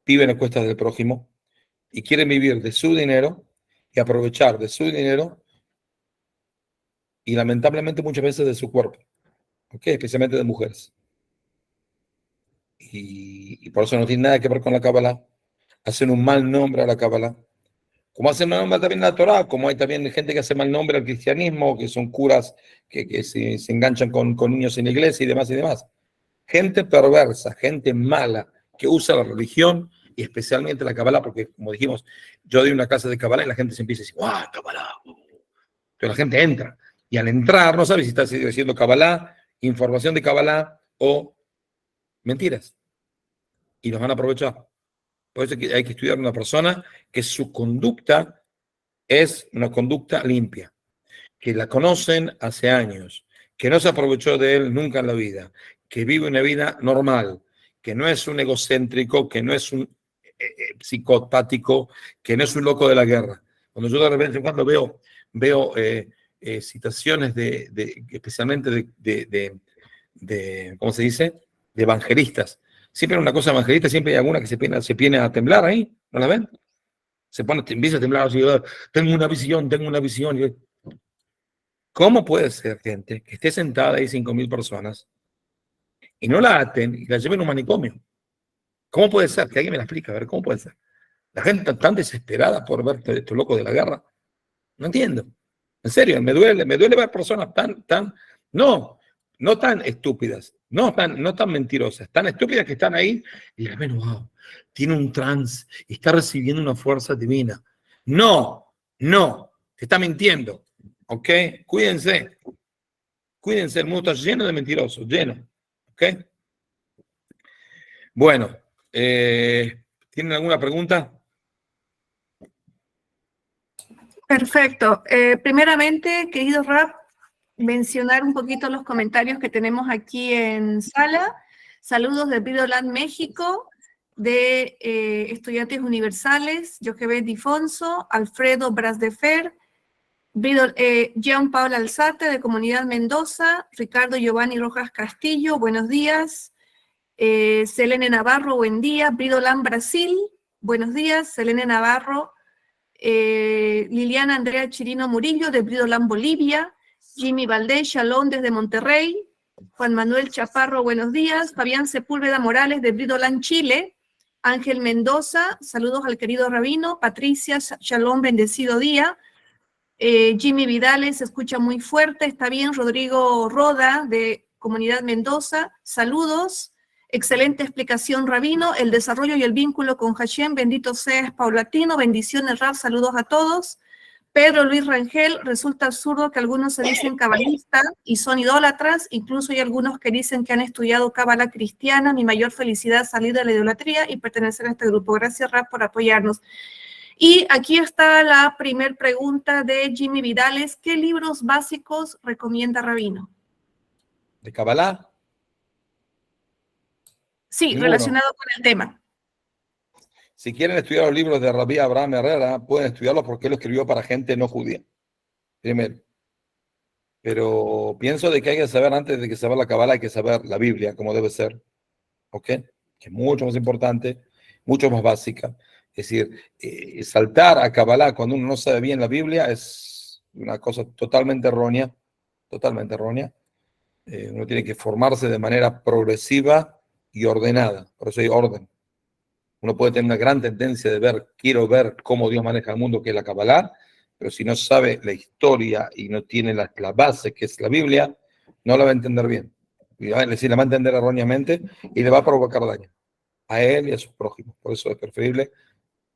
viven a cuestas del prójimo y quieren vivir de su dinero y aprovechar de su dinero y lamentablemente muchas veces de su cuerpo, ¿okay? Especialmente de mujeres. Y por eso no tiene nada que ver con la Kabbalah. Hacen un mal nombre a la Kabbalah. Como hacen mal nombre también a la Torah, como hay también gente que hace mal nombre al cristianismo, que son curas que se enganchan con niños en la iglesia y demás y demás. Gente perversa, gente mala, que usa la religión y especialmente la Kabbalah, porque como dijimos, yo doy una clase de Kabbalah y la gente se empieza a decir, ¡guau, Kabbalah! Pero la gente entra. Y al entrar no sabe si está diciendo Kabbalah, información de Kabbalah o mentiras. Y los van a aprovechar. Por eso hay que estudiar a una persona que su conducta es una conducta limpia, que la conocen hace años, que no se aprovechó de él nunca en la vida, que vive una vida normal, que no es un egocéntrico, que no es un psicopático, que no es un loco de la guerra. Cuando yo de repente cuando veo citaciones especialmente ¿cómo se dice? De evangelistas. Siempre una cosa evangelista, siempre hay alguna que se viene a temblar ahí, ¿no la ven? Empieza a temblar así, tengo una visión. ¿Cómo puede ser, gente, que esté sentada ahí 5.000 personas y no la aten y la lleven a un manicomio? ¿Cómo puede ser? Que alguien me la explique, a ver, ¿cómo puede ser? La gente tan desesperada por ver estos locos de la guerra. No entiendo. En serio, me duele ver personas no tan estúpidas, no tan mentirosas, tan estúpidas que están ahí y la ven, wow, tiene un trance y está recibiendo una fuerza divina. No, te está mintiendo. ¿Ok? Cuídense, el mundo está lleno de mentirosos, lleno. ¿Ok? Bueno, ¿tienen alguna pregunta? Perfecto. Primeramente, querido Rap, mencionar un poquito los comentarios que tenemos aquí en sala. Saludos de Bridoland, México, de Estudiantes Universales, Joquebet Difonso, Alfredo Brasdefer, Jean Paul Alzate, de Comunidad Mendoza, Ricardo Giovanni Rojas Castillo, buenos días. Selene Navarro, buen día. Bridoland, Brasil, buenos días. Selene Navarro, Liliana Andrea Chirino Murillo, de Bridoland, Bolivia. Jimmy Valdés, Shalom, desde Monterrey. Juan Manuel Chaparro, buenos días. Fabián Sepúlveda Morales, de Bridoland, Chile. Ángel Mendoza, saludos al querido rabino. Patricia, Shalom, bendecido día. Jimmy Vidales, se escucha muy fuerte, está bien. Rodrigo Roda, de Comunidad Mendoza, saludos. Excelente explicación, rabino. El desarrollo y el vínculo con Hashem, bendito sea, es paulatino. Bendiciones, Rab, saludos a todos. Pedro Luis Rangel, resulta absurdo que algunos se dicen cabalistas y son idólatras, incluso hay algunos que dicen que han estudiado cábala cristiana. Mi mayor felicidad salir de la idolatría y pertenecer a este grupo. Gracias, Rab, por apoyarnos. Y aquí está la primera pregunta de Jimmy Vidales. ¿Qué libros básicos recomienda Rabino? ¿De Kabbalah? Sí, Ninguno. relacionado con el tema. Si quieren estudiar los libros de Rabbi Abraham Herrera, pueden estudiarlos porque él lo escribió para gente no judía. Primero. Pero pienso de que hay que saber, antes de que saber la Kabbalah, hay que saber la Biblia, como debe ser. ¿Ok? Que es mucho más importante, mucho más básica. Es decir, saltar a Kabbalah cuando uno no sabe bien la Biblia es una cosa totalmente errónea. Totalmente errónea. Uno tiene que formarse de manera progresiva y ordenada. Por eso hay orden. Uno puede tener una gran tendencia de quiero ver cómo Dios maneja el mundo, que es la Kabbalah, pero si no sabe la historia y no tiene la base, que es la Biblia, no la va a entender bien. Y la va a entender erróneamente y le va a provocar daño a él y a sus prójimos. Por eso es preferible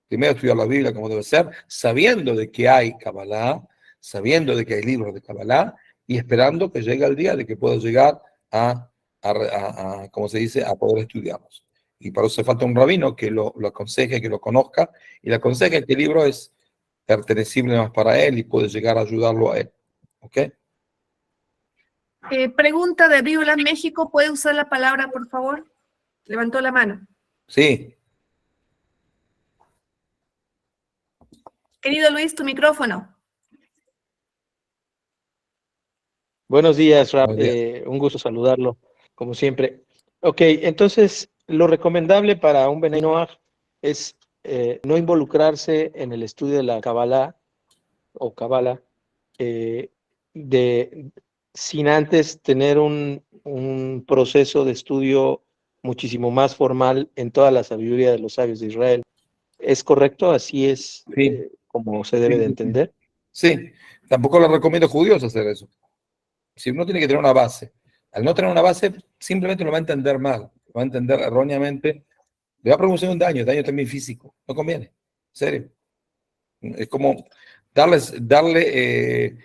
Primero estudiar la Biblia como debe ser, sabiendo de que hay Kabbalah, sabiendo de que hay libros de Kabbalah, y esperando que llegue el día de que pueda llegar como se dice, a poder estudiarlos. Y para eso hace falta un rabino que lo aconseje, que lo conozca, y le aconseje que el libro es pertenecible más para él y puede llegar a ayudarlo a él. ¿Ok? Pregunta de Biblia México, ¿puede usar la palabra, por favor? Levantó la mano. Sí. Querido Luis, tu micrófono. Buenos días, Rab. Buenos días. Un gusto saludarlo, como siempre. Ok, entonces, lo recomendable para un Benay Noach es no involucrarse en el estudio de la Kabbalah o Kabbalah sin antes tener un proceso de estudio muchísimo más formal en toda la sabiduría de los sabios de Israel. ¿Es correcto? ¿Así es Sí. como se debe de entender? Sí, tampoco le recomiendo a judíos hacer eso. Si uno tiene que tener una base, al no tener una base, simplemente lo va a entender mal, lo va a entender erróneamente, le va a producir un daño también físico, no conviene, en serio. Es como darle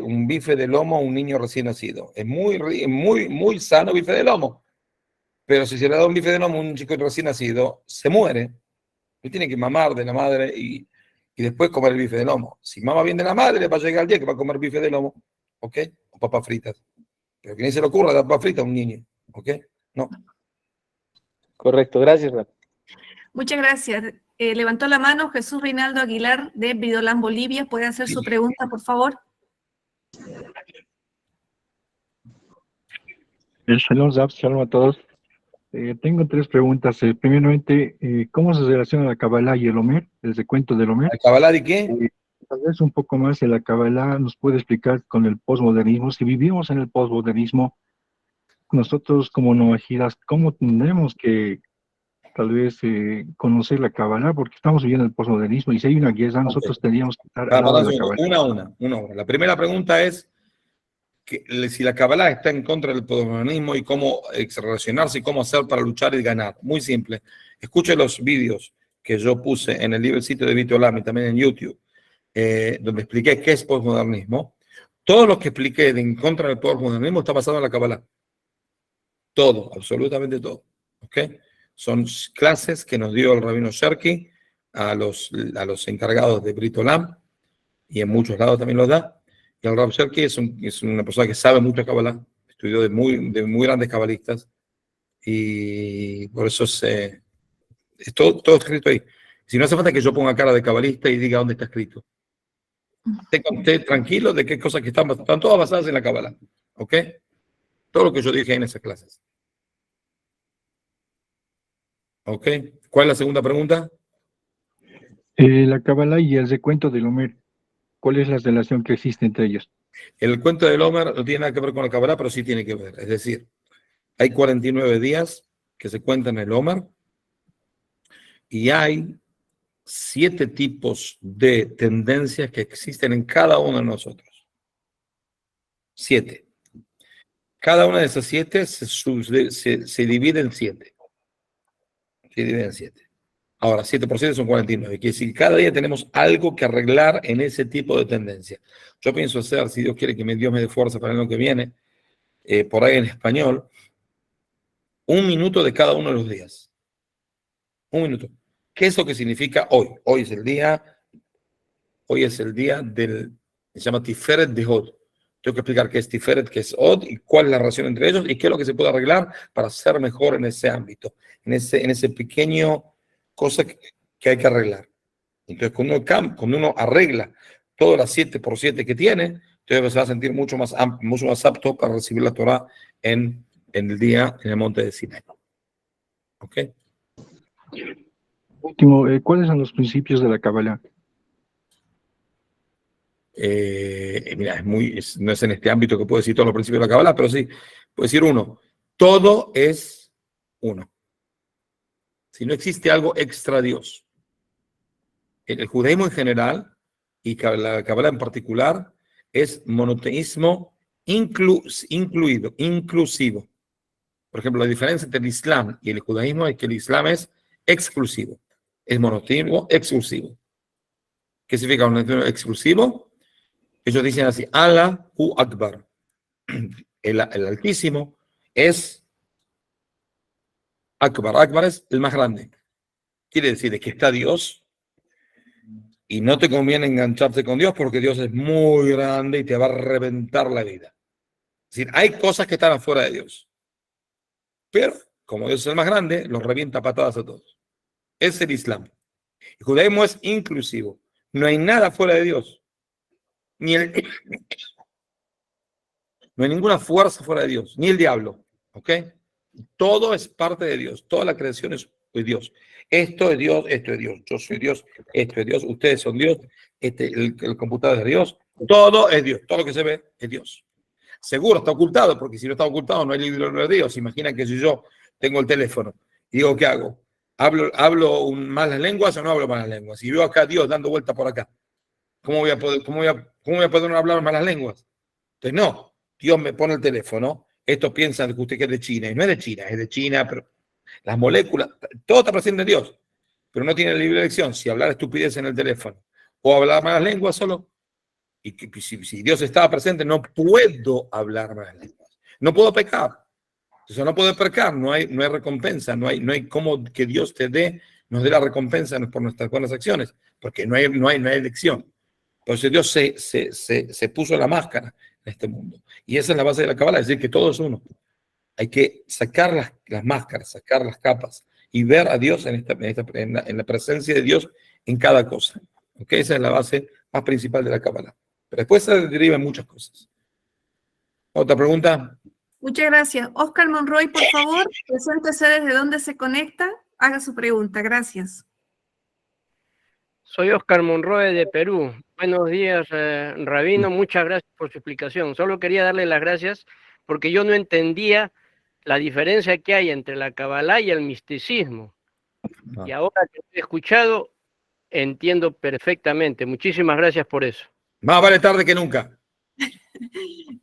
un bife de lomo a un niño recién nacido. Es muy sano bife de lomo, pero si se le da un bife de lomo a un chico recién nacido, se muere. Él tiene que mamar de la madre y después comer el bife de lomo. Si mama bien de la madre, va a llegar el día que va a comer bife de lomo, ¿ok? O papas fritas. Pero que ni se le ocurra dar papas fritas a un niño, ¿ok? No. Correcto, gracias, Rab. Muchas gracias. Levantó la mano Jesús Reinaldo Aguilar de Bridolán, Bolivia. ¿Puede hacer su pregunta, por favor? Shalom, Zab, shalom a todos. Tengo tres preguntas. Primeramente, ¿cómo se relaciona la Kabbalah y el Omer, el recuento del Omer? ¿El Kabbalah de qué? Tal vez un poco más de la Kabbalah nos puede explicar con el posmodernismo. Si vivimos en el posmodernismo, nosotros como noajidas, ¿cómo tendremos que tal vez conocer la Kabbalah? Porque estamos viviendo el posmodernismo y si hay una guerra, nosotros tendríamos que estar al lado de la Kabbalah. Una a una. La primera pregunta es si la Kabbalah está en contra del posmodernismo y cómo relacionarse y cómo hacer para luchar y ganar. Muy simple. Escuche los vídeos que yo puse en el sitio de Vito Lamy, también en YouTube, donde expliqué qué es posmodernismo. Todo lo que expliqué en contra del posmodernismo está basado en la Kabbalah. Todo, absolutamente todo. ¿Ok? Son clases que nos dio el rabino Sherky a los encargados de Brit Olam, y en muchos lados también los da. Y el Rab Sherky es una persona que sabe mucho de Kabbalah, estudió de muy grandes cabalistas, y por eso es todo escrito ahí. Si no hace falta que yo ponga cara de cabalista y diga dónde está escrito. Esté tranquilo de qué cosas que están todas basadas en la Kabbalah. ¿Ok? Todo lo que yo dije en esas clases. ¿Ok? ¿Cuál es la segunda pregunta? La Kabbalah y el recuento del Omer, ¿cuál es la relación que existe entre ellos? El cuento del Omer no tiene nada que ver con la Kabbalah, pero sí tiene que ver. Es decir, hay 49 días que se cuentan en el Omer y hay 7 tipos de tendencias que existen en cada uno de nosotros. 7. Cada una de esas 7 se divide en 7. Se divide en 7. Ahora, 7 por 7 son 49. Quiere decir que cada día tenemos algo que arreglar en ese tipo de tendencia. Yo pienso hacer, si Dios quiere que Dios me dé fuerza para el año que viene, por ahí en español, 1 minuto de cada uno de los días. 1 minuto. ¿Qué es lo que significa hoy? Hoy es el día se llama Tiferet de Hod. Tengo que explicar qué es Tiferet, qué es Hod y cuál es la relación entre ellos y qué es lo que se puede arreglar para ser mejor en ese ámbito, en ese pequeño cosa que hay que arreglar. Entonces, cuando uno arregla todas las 7 por 7 que tiene, entonces se va a sentir mucho más apto para recibir la Torah en el día en el monte de Sinai. ¿Ok? Último, ¿cuáles son los principios de la Kabbalah? Mira, no es en este ámbito que puedo decir todos los principios de la Kabbalah, pero sí, puedo decir uno. Todo es uno. Si no existe algo extra Dios. El judaísmo en general y la Kabbalah en particular es monoteísmo inclusivo. Por ejemplo, la diferencia entre el Islam y el judaísmo es que el Islam es exclusivo. es monotípico exclusivo. ¿Qué significa monotípico exclusivo? Ellos dicen así, Allahu Akbar. El Altísimo es Akbar. Akbar es el más grande. Quiere decir que está Dios y no te conviene engancharte con Dios porque Dios es muy grande y te va a reventar la vida. Es decir, hay cosas que están afuera de Dios. Pero, como Dios es el más grande, los revienta a patadas a todos. Es el Islam. El judaísmo es inclusivo. No hay nada fuera de Dios. No hay ninguna fuerza fuera de Dios, ni el diablo. ¿Ok? Todo es parte de Dios. Toda la creación es de Dios. Esto es Dios, esto es Dios. Yo soy Dios, esto es Dios. Ustedes son Dios. El computador es de Dios. Todo es Dios. Todo lo que se ve es Dios. Seguro está ocultado, porque si no está ocultado no hay libro de Dios. Imagina que si yo tengo el teléfono y digo, ¿qué hago? ¿Hablo malas lenguas o no hablo malas lenguas? Si veo acá a Dios dando vuelta por acá, ¿cómo voy a poder no hablar malas lenguas? Entonces, no. Dios me pone el teléfono. Esto piensa que usted que es de China. Y no es de China, es de China, pero las moléculas, todo está presente en Dios. Pero no tiene libre elección. Si hablar estupidez en el teléfono o hablar malas lenguas solo. Y que si Dios estaba presente, no puedo hablar malas lenguas. No puedo pecar. Entonces no puedo pecar, no hay recompensa, no hay como que Dios nos dé la recompensa por nuestras buenas acciones, porque no hay elección. Por eso Dios se puso la máscara en este mundo. Y esa es la base de la Kabbalah, es decir, que todo es uno. Hay que sacar las máscaras, sacar las capas y ver a Dios en la presencia de Dios en cada cosa. ¿Okay? Esa es la base más principal de la Kabbalah. Pero después se derivan muchas cosas. ¿Otra pregunta? Muchas gracias. Oscar Monroy, por favor, preséntese desde dónde se conecta. Haga su pregunta. Gracias. Soy Oscar Monroy de Perú. Buenos días, Rabino. Muchas gracias por su explicación. Solo quería darle las gracias porque yo no entendía la diferencia que hay entre la Kabbalah y el misticismo. Y ahora que he escuchado, entiendo perfectamente. Muchísimas gracias por eso. Más vale tarde que nunca.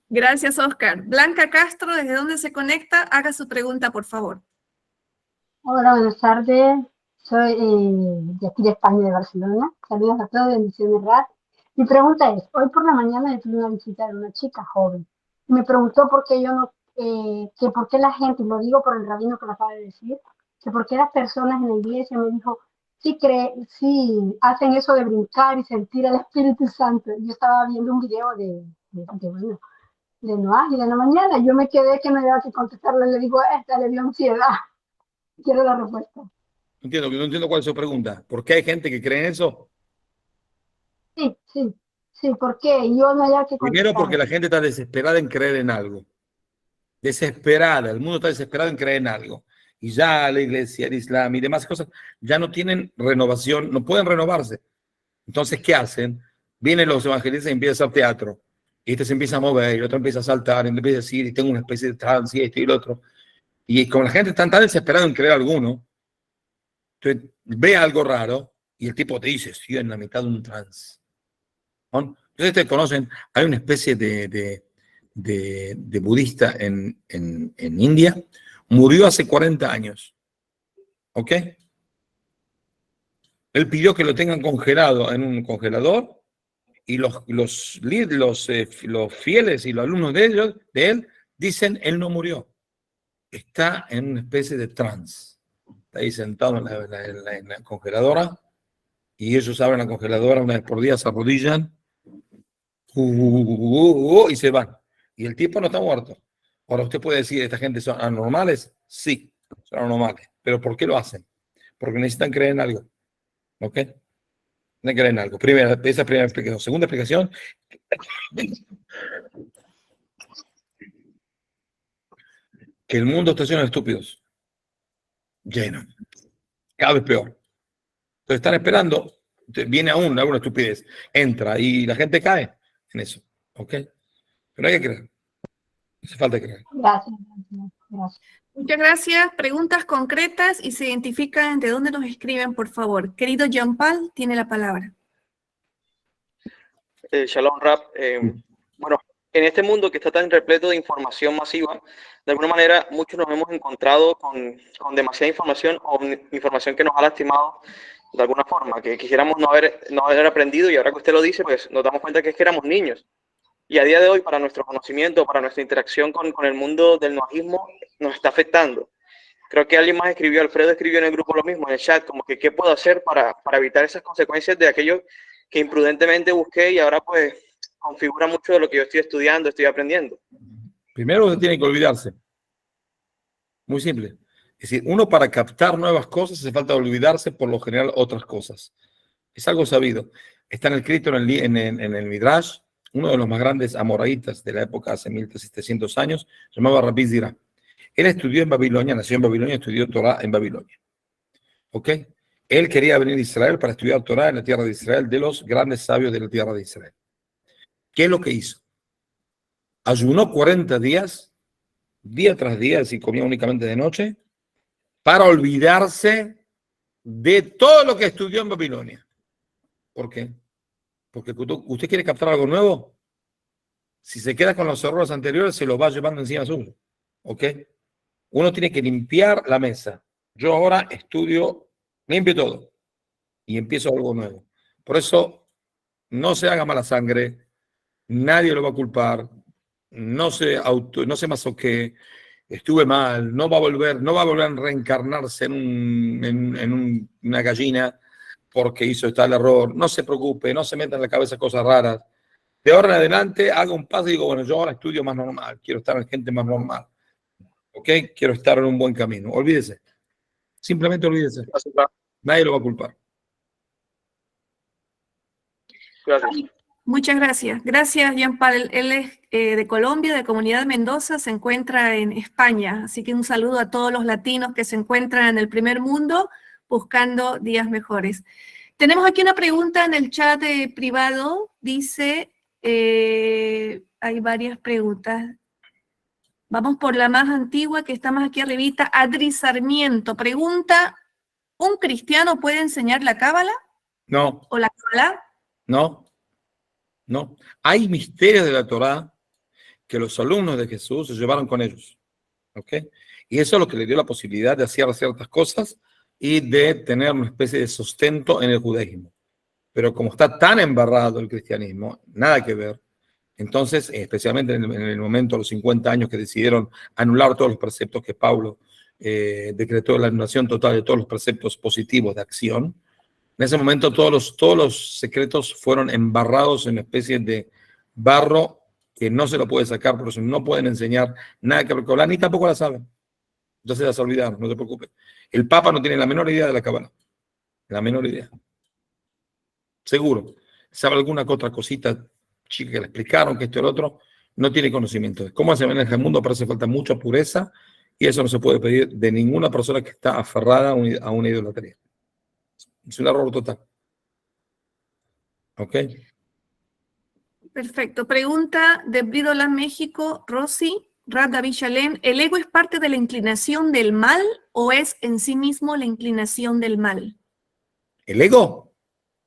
Gracias, Oscar. Blanca Castro, ¿desde dónde se conecta? Haga su pregunta, por favor. Hola, buenas tardes. Soy de aquí de España, de Barcelona. Saludos a todos, bendiciones, Rad. Mi pregunta es, hoy por la mañana yo tuve una visita de una chica joven. Y me preguntó por qué que por qué la gente, y lo digo por el rabino que lo acaba de decir, que por qué las personas en la iglesia me dijo, sí hacen eso de brincar y sentir el Espíritu Santo. Yo estaba viendo un video de Noah y de la mañana. Yo me quedé que no había que contestarle. Le digo, esta le dio ansiedad. Quiero la respuesta. No entiendo cuál es su pregunta. ¿Por qué hay gente que cree en eso? Sí, ¿por qué? Yo no había que contestar. Primero porque la gente está desesperada en creer en algo. Desesperada. El mundo está desesperado en creer en algo. Y ya la iglesia, el Islam y demás cosas ya no tienen renovación, no pueden renovarse. Entonces, ¿qué hacen? Vienen los evangelistas y empiezan a hacer teatro. Y este se empieza a mover, y el otro empieza a saltar, y empieza a decir, y tengo una especie de trance, y esto y el otro. Y como la gente está tan desesperada en creer alguno, entonces ve algo raro, y el tipo te dice, estoy en la mitad de un trance. ¿No? Entonces te conocen, hay una especie de budista en India, murió hace 40 años. ¿Ok? Él pidió que lo tengan congelado en un congelador, y los fieles y los alumnos de él dicen, él no murió. Está en una especie de trance. Está ahí sentado en la congeladora, y ellos abren la congeladora una vez por día, se arrodillan, y se van. Y el tipo no está muerto. Ahora usted puede decir, ¿esta gente son anormales? Sí, son anormales. ¿Pero por qué lo hacen? Porque necesitan creer en algo. ¿Ok? No creer en algo. Esa es la primera explicación. Segunda explicación. Que el mundo está lleno de estúpidos. Lleno. Cada vez peor. Entonces están esperando. Viene alguna estupidez. Entra y la gente cae en eso. ¿Ok? Pero hay que creer. Hace falta creer. Gracias. Muchas gracias. Preguntas concretas y se identifican de dónde nos escriben, por favor. Querido John Paul, tiene la palabra. Shalom, Rab. Bueno, en este mundo que está tan repleto de información masiva, de alguna manera muchos nos hemos encontrado con demasiada información o información que nos ha lastimado de alguna forma, que quisiéramos no haber aprendido, y ahora que usted lo dice, pues nos damos cuenta que es que éramos niños. Y a día de hoy, para nuestro conocimiento, para nuestra interacción con el mundo del noajismo, nos está afectando. Creo que alguien más escribió, Alfredo escribió en el grupo lo mismo, en el chat, como que qué puedo hacer para evitar esas consecuencias de aquello que imprudentemente busqué y ahora pues configura mucho de lo que yo estoy estudiando, estoy aprendiendo. Primero usted tiene que olvidarse. Muy simple. Es decir, uno para captar nuevas cosas hace falta olvidarse por lo general otras cosas. Es algo sabido. Está escrito en el Midrash, uno de los más grandes amoraítas de la época, hace 1700 años, se llamaba Rabbi Zira. Él estudió en Babilonia, nació en Babilonia, estudió Torah en Babilonia. ¿Ok? Él quería venir a Israel para estudiar Torah en la tierra de Israel, de los grandes sabios de la tierra de Israel. ¿Qué es lo que hizo? Ayunó 40 días, día tras día, y comía únicamente de noche, para olvidarse de todo lo que estudió en Babilonia. ¿Por qué? Porque usted quiere captar algo nuevo. Si se queda con los errores anteriores, se los va llevando encima suyo. ¿Ok? Uno tiene que limpiar la mesa. Yo ahora estudio, limpio todo y empiezo algo nuevo. Por eso, no se haga mala sangre, nadie lo va a culpar, no se masoquee, estuve mal, no va a volver a reencarnarse en una gallina porque hizo tal error. No se preocupe, no se meta en la cabeza cosas raras. De ahora en adelante haga un paso y digo, bueno, yo ahora estudio más normal, quiero estar en gente más normal. ¿Ok? Quiero estar en un buen camino. Olvídese. Simplemente olvídese. Nadie lo va a culpar. Gracias. Muchas gracias. Gracias, Jean-Paul. Él es de Colombia, de Comunidad Mendoza, se encuentra en España. Así que un saludo a todos los latinos que se encuentran en el primer mundo buscando días mejores. Tenemos aquí una pregunta en el chat privado. Dice, hay varias preguntas. Vamos por la más antigua, que está más aquí arribita. Adri Sarmiento pregunta, ¿un cristiano puede enseñar la cábala? No. ¿O la cábala? No. No. Hay misterios de la Torá que los alumnos de Jesús se llevaron con ellos. ¿Ok? Y eso es lo que le dio la posibilidad de hacer ciertas cosas y de tener una especie de sustento en el judaísmo. Pero como está tan embarrado el cristianismo, nada que ver. Entonces, especialmente en el momento de los 50 años que decidieron anular todos los preceptos que Pablo decretó, la anulación total de todos los preceptos positivos de acción, en ese momento todos los secretos fueron embarrados en una especie de barro que no se lo puede sacar, por eso no pueden enseñar nada que ver con la, ni tampoco la saben. Entonces las olvidaron, no se preocupe. El Papa no tiene la menor idea de la cábala. La menor idea. Seguro. Sabe alguna que otra cosita chica que le explicaron, que esto y el otro, no tiene conocimiento de cómo se maneja el mundo, pero hace falta mucha pureza y eso no se puede pedir de ninguna persona que está aferrada a una idolatría. Es un error total. ¿Ok? Perfecto. Pregunta de Brídola, México, Rosy, Rab David Shalem, ¿el ego es parte de la inclinación del mal o es en sí mismo la inclinación del mal? ¿El ego?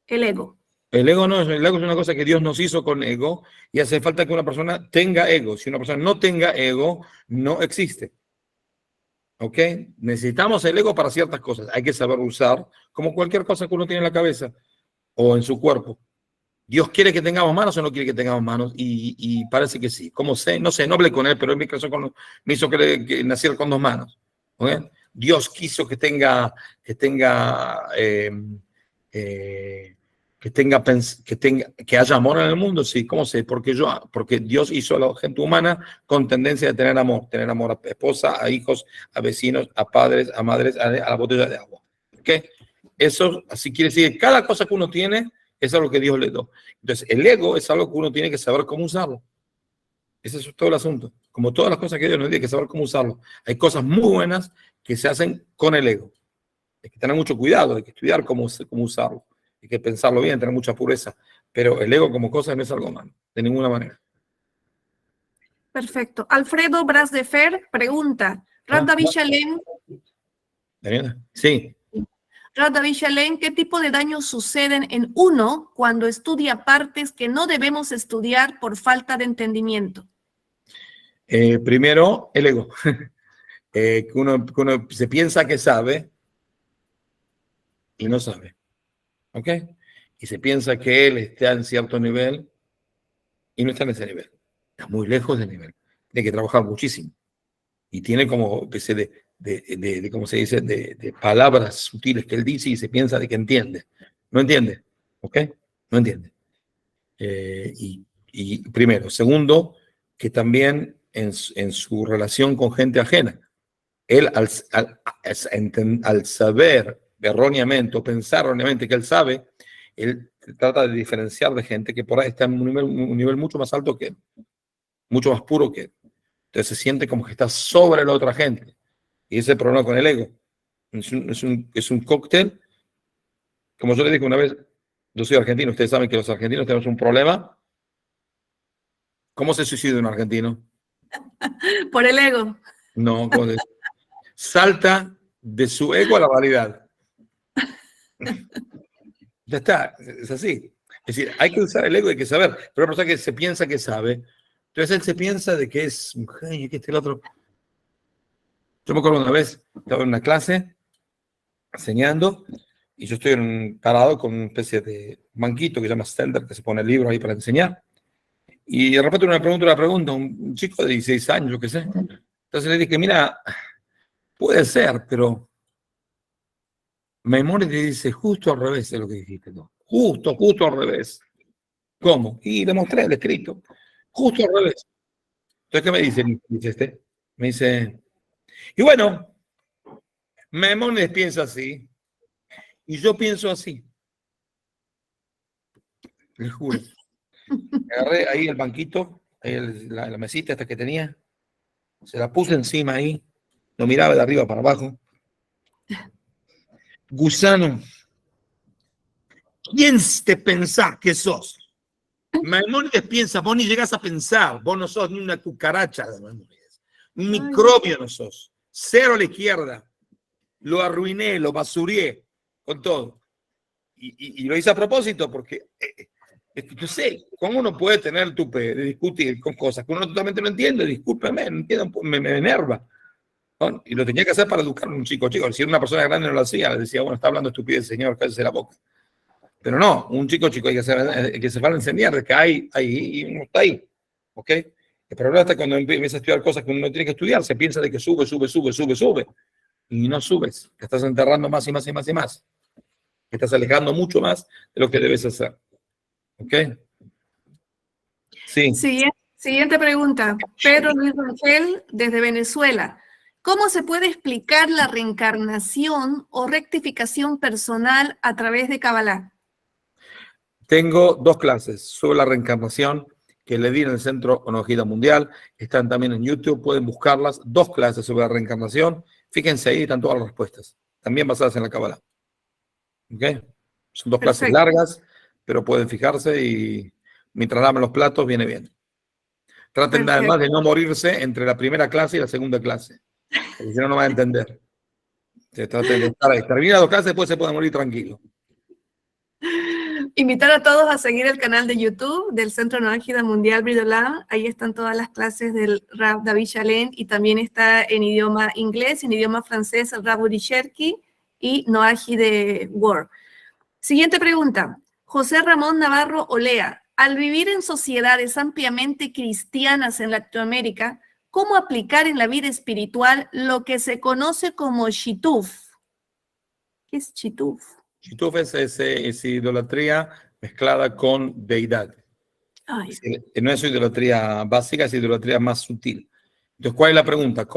El ego. El ego no, el ego es una cosa que Dios nos hizo con ego y hace falta que una persona tenga ego. Si una persona no tenga ego, no existe. ¿Ok? Necesitamos el ego para ciertas cosas. Hay que saber usar como cualquier cosa que uno tiene en la cabeza o en su cuerpo. ¿Dios quiere que tengamos manos o no quiere que tengamos manos? Y parece que sí. ¿Cómo sé? No sé, no hablé con él, pero en mi caso me hizo que naciera con dos manos. ¿Okay? Dios quiso que haya amor en el mundo, sí. ¿Cómo sé? Porque Dios hizo a la gente humana con tendencia de tener amor a esposa, a hijos, a vecinos, a padres, a madres, a la botella de agua. ¿Ok? Eso así quiere decir que cada cosa que uno tiene es algo que Dios le dio. Entonces, el ego es algo que uno tiene que saber cómo usarlo. Ese es todo el asunto. Como todas las cosas que Dios nos dio, hay que saber cómo usarlo. Hay cosas muy buenas que se hacen con el ego. Hay que tener mucho cuidado, hay que estudiar cómo usarlo. Hay que pensarlo bien, tener mucha pureza. Pero el ego como cosa no es algo malo, de ninguna manera. Perfecto. Alfredo Bras de Fer pregunta, Rab David Shalem. Daniela, sí. Rab David Shalem, ¿qué tipo de daños suceden en uno cuando estudia partes que no debemos estudiar por falta de entendimiento? Primero, el ego. Que uno se piensa que sabe y no sabe. ¿ok? Y se piensa que él está en cierto nivel y no está en ese nivel. Está muy lejos del nivel. Tiene que trabajar muchísimo. Y tiene como especie de ¿cómo se dice? De palabras sutiles que él dice y se piensa de que entiende. No entiende, ¿ok? No entiende. Y primero. Segundo, que también en su relación con gente ajena, él al saber erróneamente o pensar erróneamente que él sabe, él trata de diferenciar de gente que por ahí está en un nivel mucho más alto que él, mucho más puro que él. Entonces se siente como que está sobre la otra gente. Y ese es el problema con el ego. Es un cóctel. Como yo le dije una vez, yo soy argentino, ustedes saben que los argentinos tenemos un problema. ¿Cómo se suicida un argentino? Por el ego. No, salta de su ego a la realidad. Ya está, es así. Es decir, hay que usar el ego, hay que saber. Pero la persona que se piensa que sabe, entonces él se piensa de que es un genio, que este y el otro. Yo me acuerdo una vez, estaba en una clase enseñando y yo estoy parado con una especie de banquito que se llama Stender, que se pone el libro ahí para enseñar. Y de repente una pregunta, un chico de 16 años, yo qué sé. Entonces le dije, mira, puede ser, pero Maimónides dice justo al revés de lo que dijiste tú. Justo al revés. ¿Cómo? Y le mostré el escrito. Justo al revés. Entonces, ¿qué me dice? Me dice, y bueno, Maimónides piensa así, y yo pienso así. Les juro. Agarré ahí el banquito, ahí la mesita esta que tenía, se la puse encima ahí, lo miraba de arriba para abajo. Gusano, ¿quién te pensás que sos? Maimónides piensa, vos ni llegás a pensar, vos no sos ni una cucaracha de Maimónides, un microbio no sos, cero a la izquierda, lo arruiné, lo basuré con todo. Y lo hice a propósito porque, yo sé, ¿cómo uno puede tener tupe de discutir con cosas que uno totalmente no entiende? Discúlpeme, no entiendo, me enerva. ¿No? Y lo tenía que hacer para educar a un chico. Si una persona grande no lo hacía, le decía, bueno, está hablando estupidez, señor, cállese la boca. Pero no, un chico hay que se va a enseñar de que hay y uno está ahí. ¿Ok? El problema está cuando empieza a estudiar cosas que uno no tiene que estudiar, se piensa de que sube. Y no subes, te estás enterrando más y más. Te estás alejando mucho más de lo que debes hacer. ¿Ok? Sí. Siguiente pregunta. Pedro Luis Rangel, desde Venezuela. ¿Cómo se puede explicar la reencarnación o rectificación personal a través de Kabbalah? Tengo 2 clases sobre la reencarnación que le di en el Centro Onojida Mundial. Están también en YouTube, pueden buscarlas. 2 clases sobre la reencarnación. Fíjense ahí, están todas las respuestas. También basadas en la Kabbalah. ¿Ok? Son 2 clases largas, pero pueden fijarse y mientras lamen los platos, viene bien. Traten además de no morirse entre la primera clase y la segunda clase, porque si no, no van a entender. Traten de estar ahí. Termina 2 clases, después se pueden morir tranquilo. Invitar a todos a seguir el canal de YouTube del Centro Onojida Mundial Brit Olam. Ahí están todas las clases del Rav David Shalem y también está en idioma inglés, en idioma francés, el Rav Uri Cherki y Noaji de Word. Siguiente pregunta. José Ramón Navarro Olea. Al vivir en sociedades ampliamente cristianas en Latinoamérica, ¿cómo aplicar en la vida espiritual lo que se conoce como shituf? ¿Qué es shituf? Shituf es idolatría mezclada con deidad. No es idolatría básica, es idolatría más sutil. Entonces, ¿cuál es la pregunta?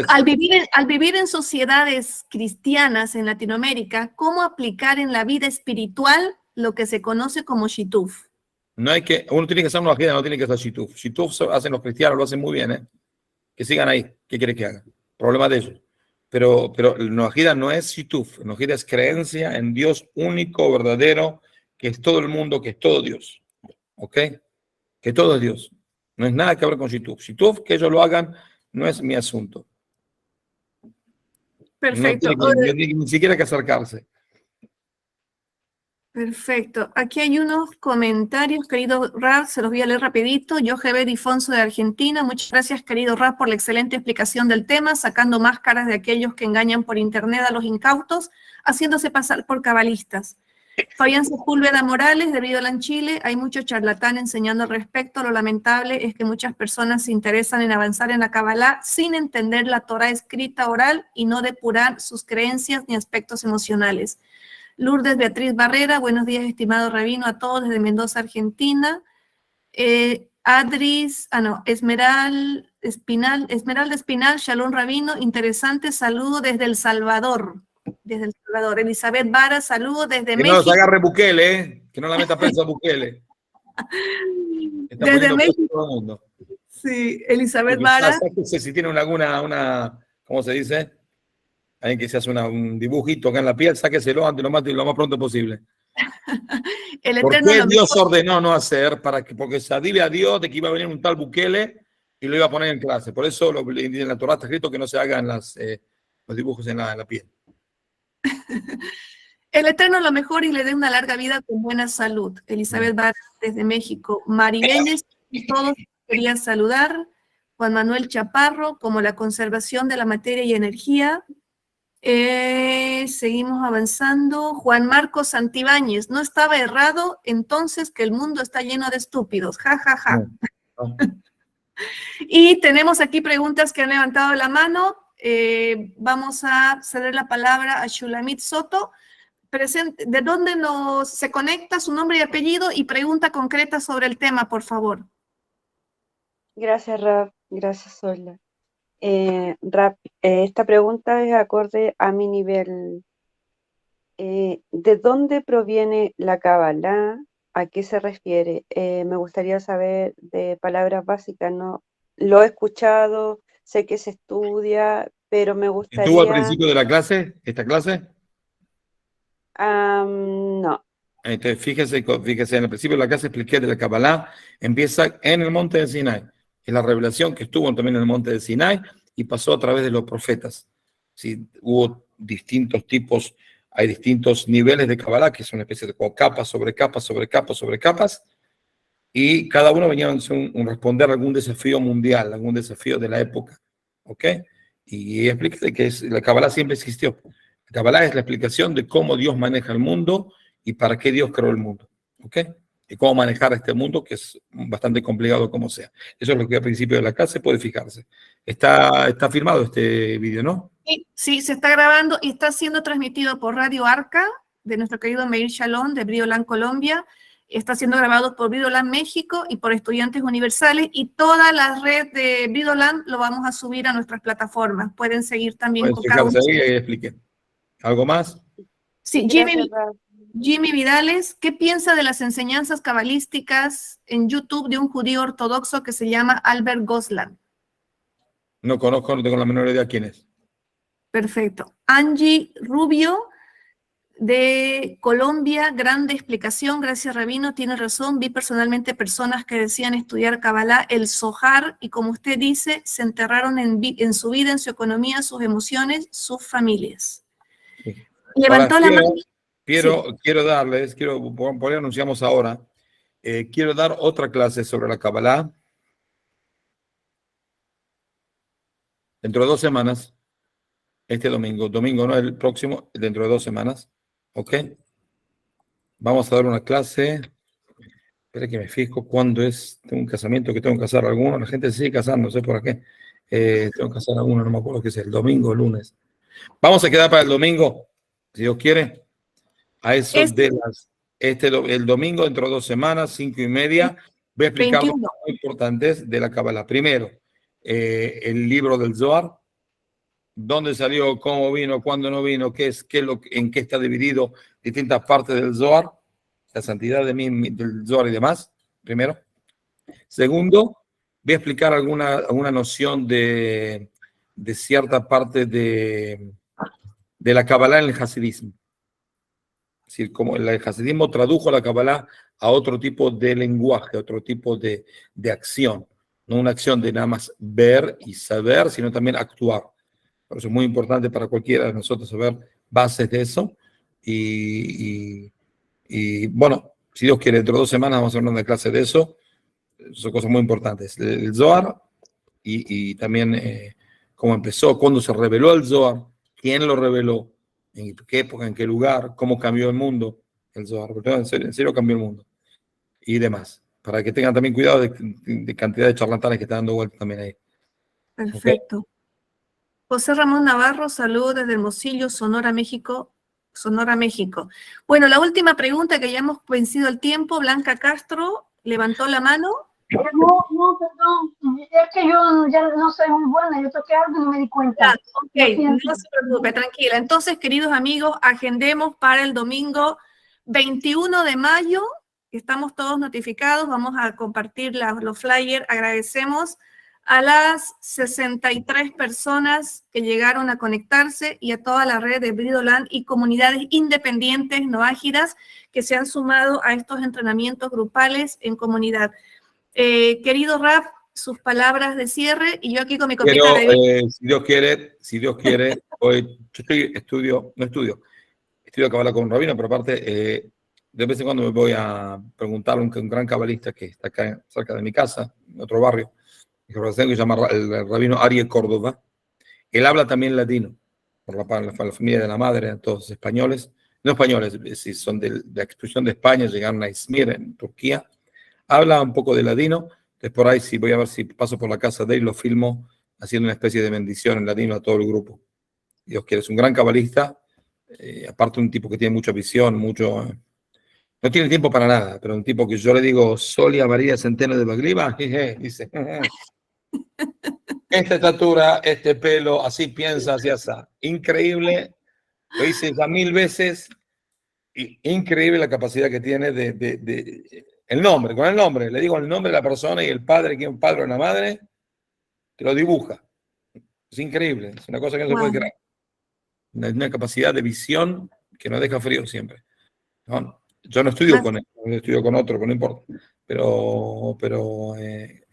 Al vivir en sociedades cristianas en Latinoamérica, ¿cómo aplicar en la vida espiritual lo que se conoce como shituf? Uno tiene que hacer una ajida, no tiene que hacer shituf. Shituf hacen los cristianos, lo hacen muy bien, ¿eh? Que sigan ahí. ¿Qué quiere que haga? Problema de ellos. Pero el Noajida no es shituf. El Noajida es creencia en Dios único, verdadero, que es todo el mundo, que es todo Dios. ¿Ok? Que todo es Dios. No es nada que ver con shituf. Shituf, que ellos lo hagan, no es mi asunto. Perfecto. No tiene ni siquiera que acercarse. Perfecto. Aquí hay unos comentarios, querido Raf, se los voy a leer rapidito. Yo, G.B. Difonso de Argentina. Muchas gracias, querido Raf, por la excelente explicación del tema, sacando máscaras de aquellos que engañan por internet a los incautos, haciéndose pasar por cabalistas. Fabián Sepúlveda Morales, de Bridolán, Chile. Hay mucho charlatán enseñando al respecto. Lo lamentable es que muchas personas se interesan en avanzar en la Kabbalah sin entender la Torah escrita oral y no depurar sus creencias ni aspectos emocionales. Lourdes Beatriz Barrera, buenos días, estimado rabino, a todos desde Mendoza, Argentina. Esmeralda Espinal, Shalom Rabino, interesante saludo desde El Salvador. Desde El Salvador. Elizabeth Vara, saludo desde Que México. no nos agarre Bukele, que no la meta presa Bukele. Está Desde poniendo preso a México. todo el mundo. Sí, Elizabeth Porque Vara. sáquese si tiene una, ¿cómo se dice? Alguien que se hace un dibujito acá en la piel, sáqueselo antes lo más pronto posible. El ¿Por Eterno qué lo Dios mejor. ordenó no hacer? Porque dile a Dios de que iba a venir un tal Bukele y lo iba a poner en clase. Por eso en la Torah está escrito que no se hagan los dibujos en la piel. El Eterno lo mejor y le dé una larga vida con buena salud. Elizabeth Vara, desde México. Maribelles, todos quería saludar. Juan Manuel Chaparro, como la conservación de la materia y energía. Seguimos avanzando. Juan Marcos Santibáñez, no estaba errado entonces que el mundo está lleno de estúpidos. Ja, ja, ja. No. Y tenemos aquí preguntas que han levantado la mano. Vamos a ceder la palabra a Shulamit Soto. ¿De dónde se conecta, su nombre y apellido y pregunta concreta sobre el tema, por favor? Gracias, Rap. Gracias, Sola. Rap, esta pregunta es acorde a mi nivel. ¿De dónde proviene la Kabbalah? ¿A qué se refiere? Me gustaría saber de palabras básicas, ¿no? Lo he escuchado, sé que se estudia, pero me gustaría... ¿Estuvo al principio de la clase, esta clase? No. Entonces, fíjese, en el principio de la clase expliqué de la Kabbalah, empieza en el monte de Sinai. Es la revelación que estuvo también en el monte de Sinai y pasó a través de los profetas. ¿Sí? Hubo distintos tipos, hay distintos niveles de Kabbalah, que son una especie de como capas sobre capas, sobre capas, sobre capas, y cada uno venía a responder a algún desafío mundial, algún desafío de la época. ¿Ok? Y expliqué que la Kabbalah siempre existió. La Kabbalah es la explicación de cómo Dios maneja el mundo y para qué Dios creó el mundo. ¿Ok? Y cómo manejar este mundo, que es bastante complicado como sea. Eso es lo que al principio de la clase puede fijarse. Está filmado este vídeo, ¿no? Sí, se está grabando y está siendo transmitido por Radio Arca, de nuestro querido Meir Shalom, de Bridolán, Colombia. Está siendo grabado por Bridolán, México, y por Estudiantes Universales, y toda la red de Bridolán lo vamos a subir a nuestras plataformas. Pueden seguir también con cada uno. Pueden fijarse ahí y expliquen. ¿Algo más? Sí, Gracias, Jimmy Vidales, ¿qué piensa de las enseñanzas cabalísticas en YouTube de un judío ortodoxo que se llama Albert Goslan? No conozco, no tengo la menor idea quién es. Perfecto. Angie Rubio, de Colombia, grande explicación, gracias Rabino, tiene razón, vi personalmente personas que decían estudiar Kabbalah, el Zohar, y como usted dice, se enterraron en su vida, en su economía, sus emociones, sus familias. Sí. Levantó Ahora, la mano. quiero darles, por ahí anunciamos ahora, quiero dar otra clase sobre la Kabbalah dentro de 2 semanas, este domingo no el próximo, dentro de 2 semanas, ¿ok? Vamos a dar una clase, espera que me fijo cuándo es, tengo un casamiento que tengo que casar a alguno, la gente se sigue casando, no sé por qué, tengo que casar a alguno, no me acuerdo qué es, el domingo o el lunes. Vamos a quedar para el domingo, si Dios quiere, a eso de el domingo, dentro de 2 semanas, 5:30, voy a explicar 21. los muy importantes de la Kabbalah. Primero, el libro del Zohar, dónde salió, cómo vino, cuándo no vino, en qué está dividido distintas partes del Zohar, la santidad del Zohar y demás, primero. Segundo, voy a explicar alguna noción de cierta parte de la Kabbalah en el Hasidismo. Es decir, como el hasidismo tradujo la Kabbalah a otro tipo de lenguaje, a otro tipo de acción. No una acción de nada más ver y saber, sino también actuar. Por eso es muy importante para cualquiera de nosotros saber bases de eso. Y bueno, si Dios quiere, dentro de 2 semanas vamos a hacer una clase de eso. Son cosas muy importantes. El Zohar y también cómo empezó, cuándo se reveló el Zohar, quién lo reveló, en qué época, en qué lugar, cómo cambió el mundo, el Zohar. Porque en serio cambió el mundo. Y demás. Para que tengan también cuidado de cantidad de charlatanes que están dando vueltas también ahí. Perfecto. ¿Okay? José Ramón Navarro, saludos desde Hermosillo, Sonora, México. Sonora, México. Bueno, la última pregunta, que ya hemos vencido el tiempo. Blanca Castro levantó la mano. No, perdón. Es que yo ya no soy muy buena. Yo toqué algo y no me di cuenta. Ok, no se preocupe, tranquila. Entonces, queridos amigos, agendemos para el domingo 21 de mayo. Estamos todos notificados. Vamos a compartir los flyers. Agradecemos a las 63 personas que llegaron a conectarse y a toda la red de Brit Olam y comunidades independientes no ágidas que se han sumado a estos entrenamientos grupales en comunidad. Querido Raf, sus palabras de cierre, y yo aquí con mi copita de vino. Si Dios quiere, hoy yo estudio Kabbalah con un rabino, pero aparte, de vez en cuando me voy a preguntar a un gran cabalista que está acá cerca de mi casa, en otro barrio, que se llama el rabino Ariel Córdoba. Él habla también latino, por la familia de la madre, todos españoles, no españoles, si son de la expulsión de España, llegaron a Izmir, en Turquía. Habla un poco de ladino, entonces por ahí voy a ver si paso por la casa de él, lo filmo haciendo una especie de bendición en ladino a todo el grupo. Dios quiere, es un gran cabalista, aparte un tipo que tiene mucha visión, no tiene tiempo para nada, pero un tipo que yo le digo, Solia María Centeno de Bagliva, dice, esta estatura, este pelo, así piensa, así así. Increíble, lo hice ya 1000 veces, y increíble la capacidad que tiene el nombre, con el nombre, le digo el nombre de la persona y el padre, que es un padre o una madre, te lo dibuja. Es increíble, es una cosa que no se puede creer. Una capacidad de visión que nos deja frío siempre. ¿No? Yo no estudio con él, estudio con otro, pero no importa. Pero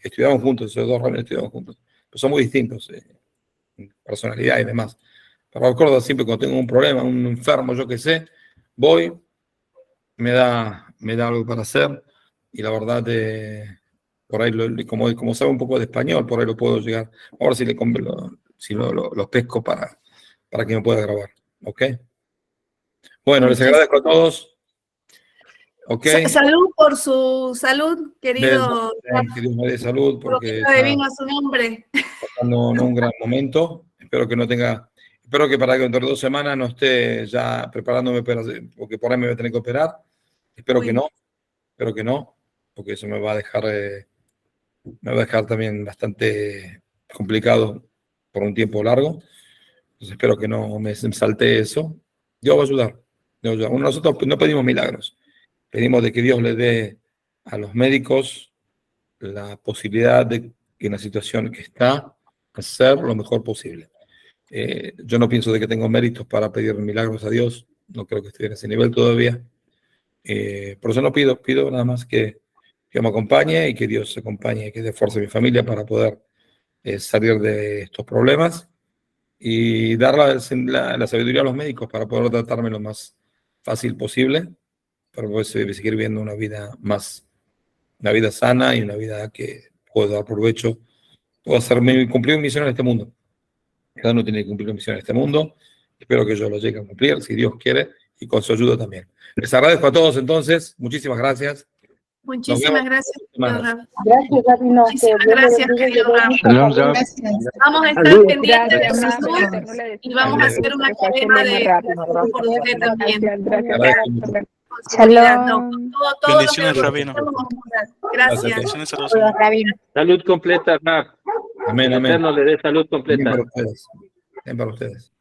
estudiamos juntos, esos dos rabinos estudiamos juntos. Pero son muy distintos, personalidad y demás. Pero recuerdo siempre cuando tengo un problema, un enfermo, yo qué sé, voy, me da algo para hacer. Y la verdad, por ahí, como sabe un poco de español, por ahí lo puedo llegar. Ahora sí lo pesco para que me pueda grabar. ¿Ok? Bueno, les agradezco a todos. ¿Ok? Salud por su salud, querido. Que Dios me dé salud, porque de vino a su nombre. Pasando un gran momento. Espero que para que dentro de 2 semanas no esté ya preparándome, porque por ahí me voy a tener que operar. Espero que no, porque eso me va a dejar también bastante complicado por un tiempo largo. Entonces espero que no me salte eso. Dios va a ayudar. Nosotros no pedimos milagros, pedimos de que Dios le dé a los médicos la posibilidad de que en la situación que está, hacer lo mejor posible. Yo no pienso de que tengo méritos para pedir milagros a Dios, no creo que esté en ese nivel todavía. Por eso no pido nada más que me acompañe y que Dios acompañe, que dé fuerza a mi familia para poder salir de estos problemas y dar la sabiduría a los médicos para poder tratarme lo más fácil posible, para poder seguir viviendo una vida sana y una vida que pueda dar provecho, puedo cumplir mi misión en este mundo. Cada uno tiene que cumplir una misión en este mundo. Espero que yo lo llegue a cumplir, si Dios quiere, y con su ayuda también. Les agradezco a todos entonces. Muchísimas gracias. Muchísimas gracias, Gracias, Rabino. Muchísimas gracias, querido Rab. Vamos a estar pendientes de su salud y vamos a hacer una cadena por usted también. Shalom. Bendiciones, Rabino. Gracias. Bendiciones a todos. Salud completa, Rab. Amén, El amén. Eterno le dé salud completa. Bien para ustedes.